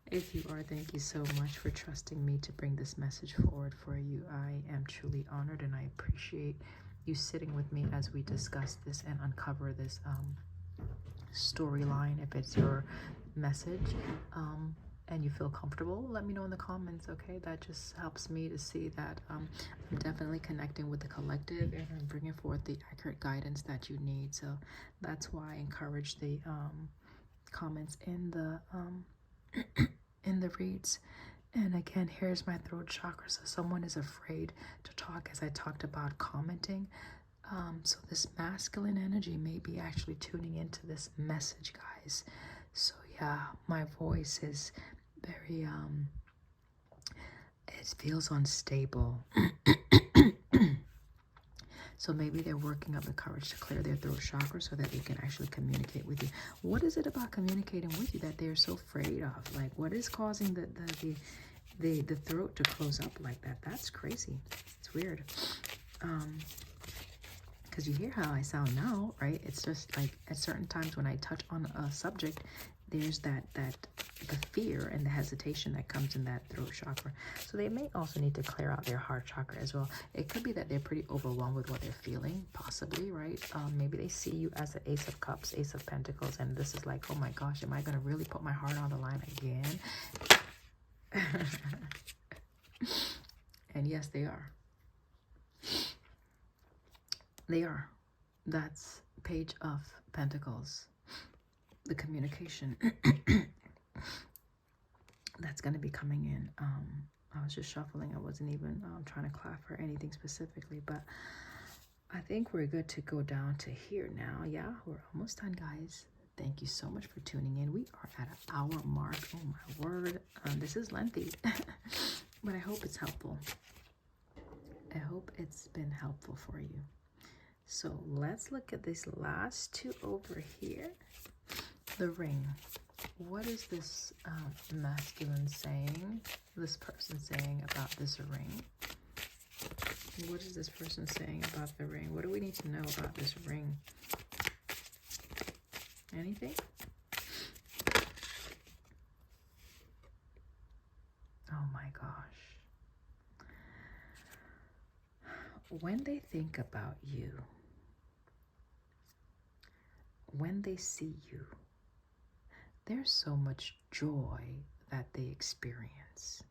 If you are, thank you so much for trusting me to bring this message forward for you. I am truly honored, and I appreciate you sitting with me as we discuss this and uncover this storyline. If it's your message and you feel comfortable, let me know in the comments, okay? That just helps me to see that I'm definitely connecting with the collective, and I'm bringing forth the accurate guidance that you need. So that's why I encourage the comments in the in the reads. And again, here's my throat chakra. So someone is afraid to talk, as I talked about commenting. So this masculine energy may be actually tuning into this message, guys. So yeah, my voice is very, it feels unstable. So maybe they're working up the courage to clear their throat chakra so that they can actually communicate with you. What is it about communicating with you that they're so afraid of? Like, what is causing the throat to close up like that? That's crazy. It's weird. Because you hear how I sound now, right? It's just like at certain times when I touch on a subject, there's the fear and the hesitation that comes in that throat chakra. So they may also need to clear out their heart chakra as well. It could be that they're pretty overwhelmed with what they're feeling, possibly, right? Maybe they see you as the Ace of Cups, Ace of Pentacles, and this is like, oh my gosh, am I going to really put my heart on the line again? And yes, they are. They are. That's Page of Pentacles. The communication that's going to be coming in. I was just shuffling. I wasn't even trying to clap for anything specifically, but I think we're good to go down to here now. Yeah, we're almost done, guys. Thank you so much for tuning in. We are at an hour mark. Oh my word. This is lengthy, but I hope it's helpful. I hope it's been helpful for you. So let's look at this last two over here. The ring. What is this masculine saying? This person saying about this ring? What is this person saying about the ring? What do we need to know about this ring? Anything? Oh my gosh. When they think about you, when they see you, there's so much joy that they experience.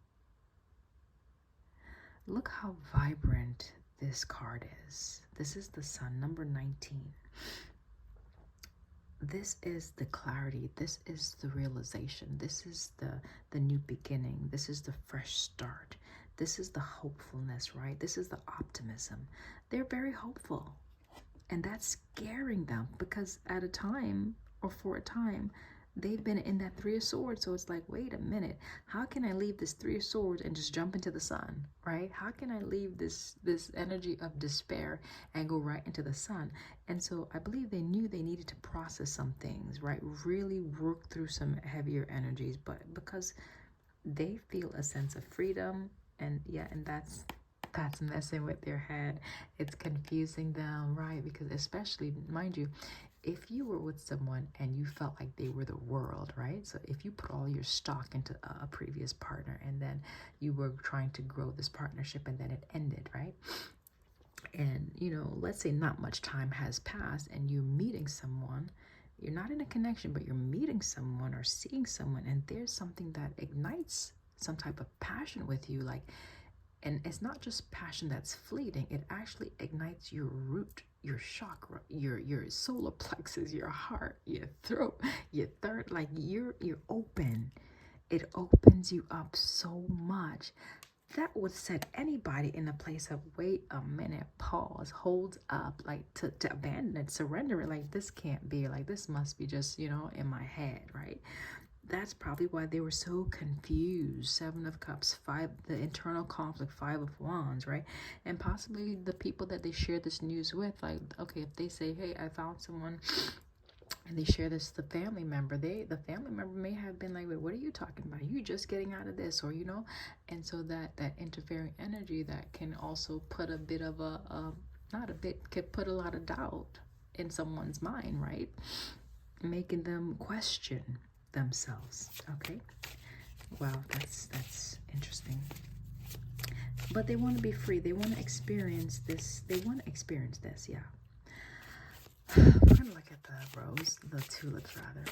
Look how vibrant this card is. This is the Sun, number 19. This is the clarity. This is the realization. This is the new beginning. This is the fresh start. This is the hopefulness, right? This is the optimism. They're very hopeful. And that's scaring them because at a time, or for a time, they've been in that Three of Swords. So it's like, wait a minute, how can I leave this Three of Swords and just jump into the sun, right? How can I leave this energy of despair and go right into the sun? And so I believe they knew they needed to process some things, right? Really work through some heavier energies, but because they feel a sense of freedom, and yeah, and that's messing with their head. It's confusing them, right? Because especially, mind you, if you were with someone and you felt like they were the world, right? So if you put all your stock into a previous partner and then you were trying to grow this partnership and then it ended, right? And, you know, let's say not much time has passed and you're meeting someone, you're not in a connection, but you're meeting someone or seeing someone and there's something that ignites some type of passion with you, like, and it's not just passion that's fleeting, it actually ignites your root, your chakra, your solar plexus, your heart, your throat, your third, like you're open. It opens you up so much. That would set anybody in a place of wait a minute, pause, hold up, like to abandon it, surrender it, like this can't be, like this must be just, you know, in my head, right? That's probably why they were so confused. Seven of Cups, the internal conflict, Five of Wands, right? And possibly the people that they share this news with, like, okay, if they say, hey, I found someone, and they share this to the family member, the family member may have been like, wait, what are you talking about? Are you just getting out of this? Or, you know, and so that interfering energy that can also put a bit of could put a lot of doubt in someone's mind, right? Making them question themselves. Okay, wow, that's interesting. But they want to be free. They want to experience this. Yeah. We're gonna look at the tulips rather.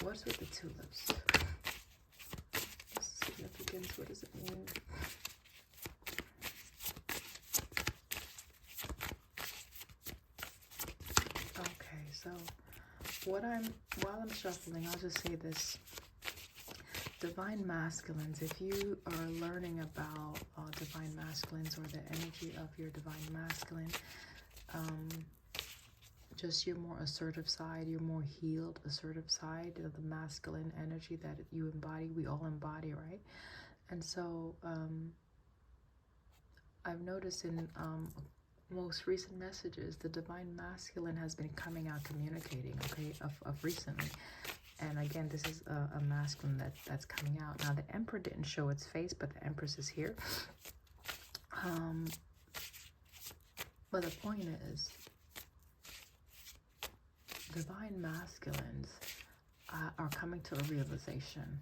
What's with the tulips? Significance. What does it mean? So while I'm shuffling, I'll just say this. Divine masculines, if you are learning about divine masculines or the energy of your divine masculine, just your more assertive side, your more healed, assertive side of the masculine energy that you embody, we all embody, right? And so I've noticed in most recent messages, the divine masculine has been coming out communicating, okay, of recently. And again, this is a masculine that's coming out. Now, the Emperor didn't show its face, but the Empress is here. But the point is, divine masculines are coming to a realization.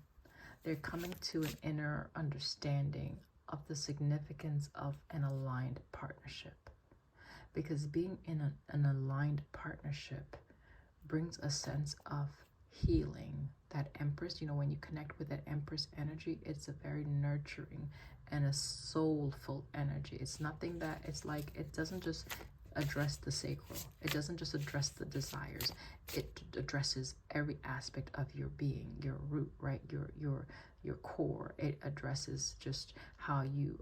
They're coming to an inner understanding of the significance of an aligned partnership. Because being in an aligned partnership brings a sense of healing. That Empress, you know, when you connect with that Empress energy, it's a very nurturing and a soulful energy. It's nothing that, it's like, it doesn't just address the sacral. It doesn't just address the desires. It addresses every aspect of your being, your root, right? Your core. It addresses just how you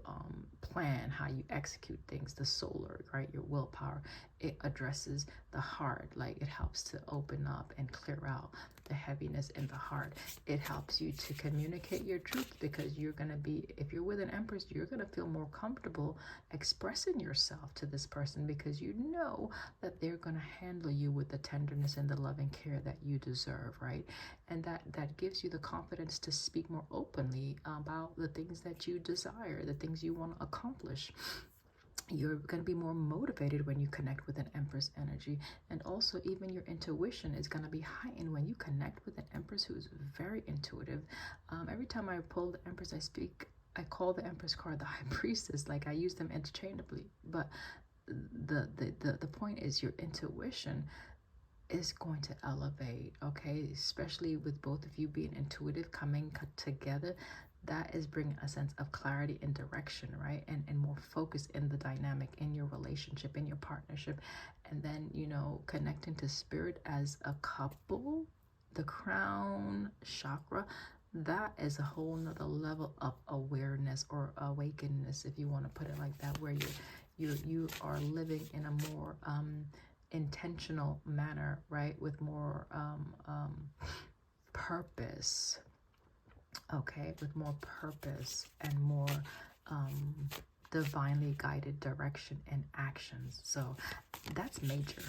plan, how you execute things, the solar, right? Your willpower. It addresses the heart, like it helps to open up and clear out the heaviness in the heart. It helps you to communicate your truth, because you're going to be, if you're with an Empress, you're going to feel more comfortable expressing yourself to this person, because you know that they're going to handle you with the tenderness and the love and care that you deserve, right? And that gives you the confidence to speak more openly about the things that you desire, the things you want to accomplish. You're going to be more motivated when you connect with an Empress energy. And also, even your intuition is going to be heightened when you connect with an Empress who's very intuitive. Every time I pull the Empress, I call the Empress card the High Priestess. Like, I use them interchangeably. But the point is, your intuition is going to elevate, okay? Especially with both of you being intuitive, coming together. That is bringing a sense of clarity and direction, right? And more focus in the dynamic, in your relationship, in your partnership. And then, you know, connecting to spirit as a couple, the crown chakra, that is a whole nother level of awareness or awakeness, if you want to put it like that, where you are living in a more intentional manner, right? With more purpose. Okay, with more purpose and more divinely guided direction and actions. So that's major,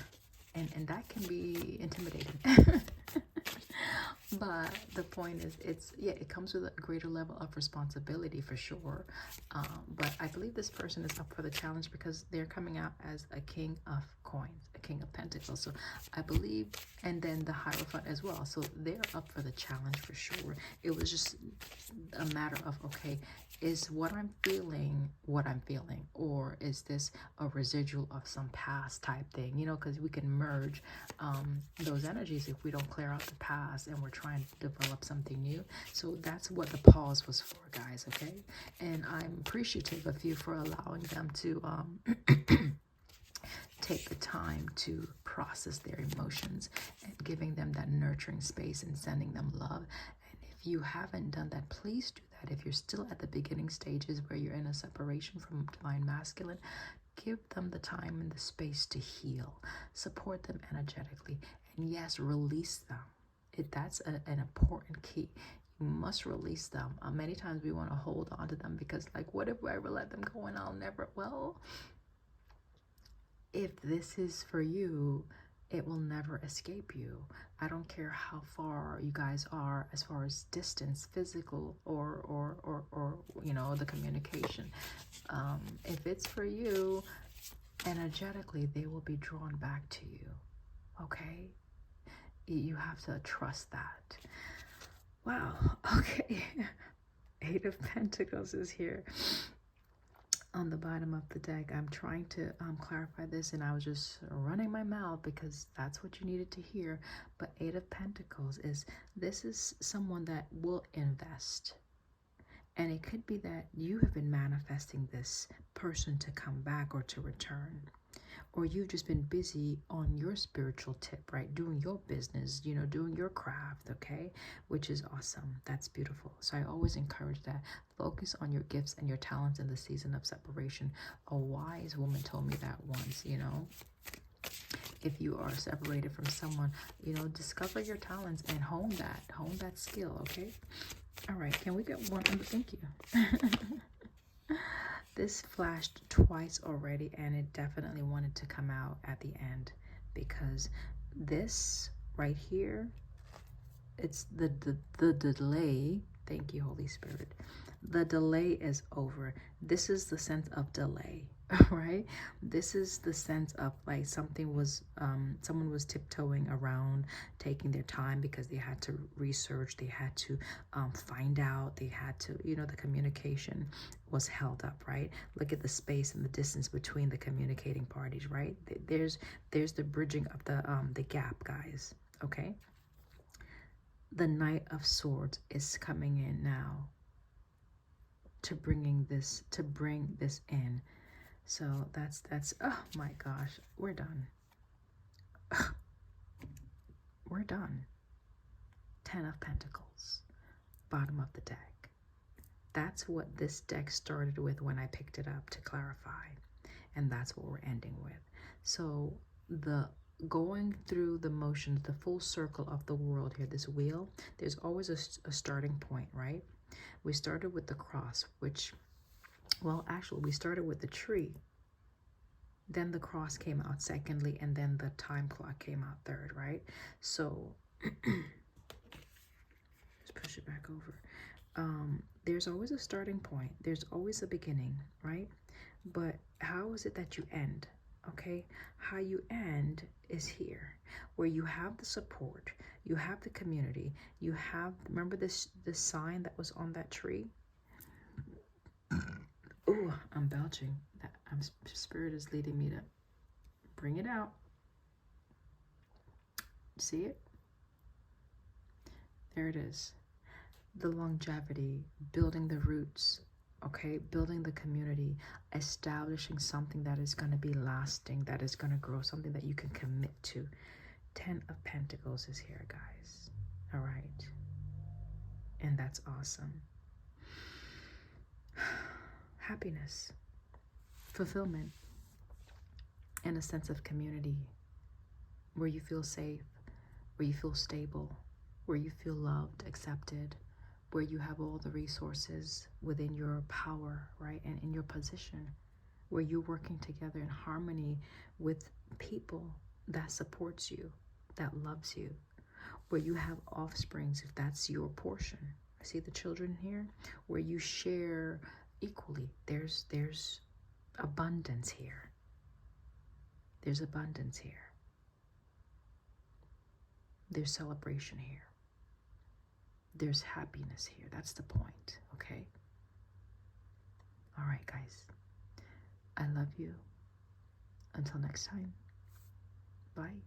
and that can be intimidating. But the point is, it comes with a greater level of responsibility for sure. But I believe this person is up for the challenge, because they're coming out as a King of Coins, a King of Pentacles. So I believe, and then the Hierophant as well. So they're up for the challenge for sure. It was just a matter of, okay, is what I'm feeling, or is this a residual of some past type thing? You know, because we can merge those energies if we don't clear out the past and we're trying to develop something new. So that's what the pause was for, guys, okay? And I'm appreciative of you for allowing them to take the time to process their emotions and giving them that nurturing space and sending them love. And if you haven't done that, please do that. If you're still at the beginning stages where you're in a separation from divine masculine, give them the time and the space to heal. Support them energetically. And yes, release them. That's an important key. You must release them. Many times we want to hold on to them because, like, what if I ever let them go and I'll never... Well, if this is for you, it will never escape you. I don't care how far you guys are as far as distance, physical or you know, the communication. If it's for you, energetically, they will be drawn back to you. Okay? You have to trust that. Wow. Okay. 8 of Pentacles is here on the bottom of the deck. I'm trying to clarify this, and I was just running my mouth because that's what you needed to hear. But 8 of Pentacles is, this is someone that will invest. And it could be that you have been manifesting this person to come back or to return. Or you've just been busy on your spiritual tip, right? Doing your business, you know, doing your craft, okay? Which is awesome. That's beautiful. So I always encourage that. Focus on your gifts and your talents in the season of separation. A wise woman told me that once, you know. If you are separated from someone, you know, discover your talents and hone that skill, okay? All right, can we get one? Thank you. This flashed twice already, and it definitely wanted to come out at the end, because this right here, it's the delay. Thank you, Holy Spirit. The delay is over. This is the sense of delay, right? This is the sense of like someone was tiptoeing around, taking their time because they had to research, they had to find out, they had to, you know, the communication was held up, right? Look at the space and the distance between the communicating parties, right? There's the bridging of the gap, guys, okay? The Knight of Swords is coming in now to bring this in. So that's oh my gosh, we're done. We're done. 10 of Pentacles, bottom of the deck. That's what this deck started with when I picked it up to clarify, and that's what we're ending with. So the going through the motions, the full circle of the world here, this wheel, there's always a starting point, right? We started with the cross, which, well, actually, we started with the tree. Then the cross came out secondly, and then the time clock came out third, right? So, let's push it back over. There's always a starting point. There's always a beginning, right? But how is it that you end? Okay, how you end is here, where you have the support, you have the community, you have, remember this sign that was on that tree? Oh, I'm belching. Spirit is leading me to bring it out. See it? There it is. The longevity, building the roots, okay, building the community, establishing something that is going to be lasting, that is going to grow, something that you can commit to. 10 of Pentacles is here, guys. All right. And that's awesome. Happiness, fulfillment, and a sense of community where you feel safe, where you feel stable, where you feel loved, accepted, where you have all the resources within your power, right? And in your position, where you're working together in harmony with people that supports you, that loves you, where you have offsprings, if that's your portion. I see the children here, where you share equally. There's abundance here. There's abundance here. There's celebration here. There's happiness here. That's the point, okay? All right, guys. I love you. Until next time. Bye.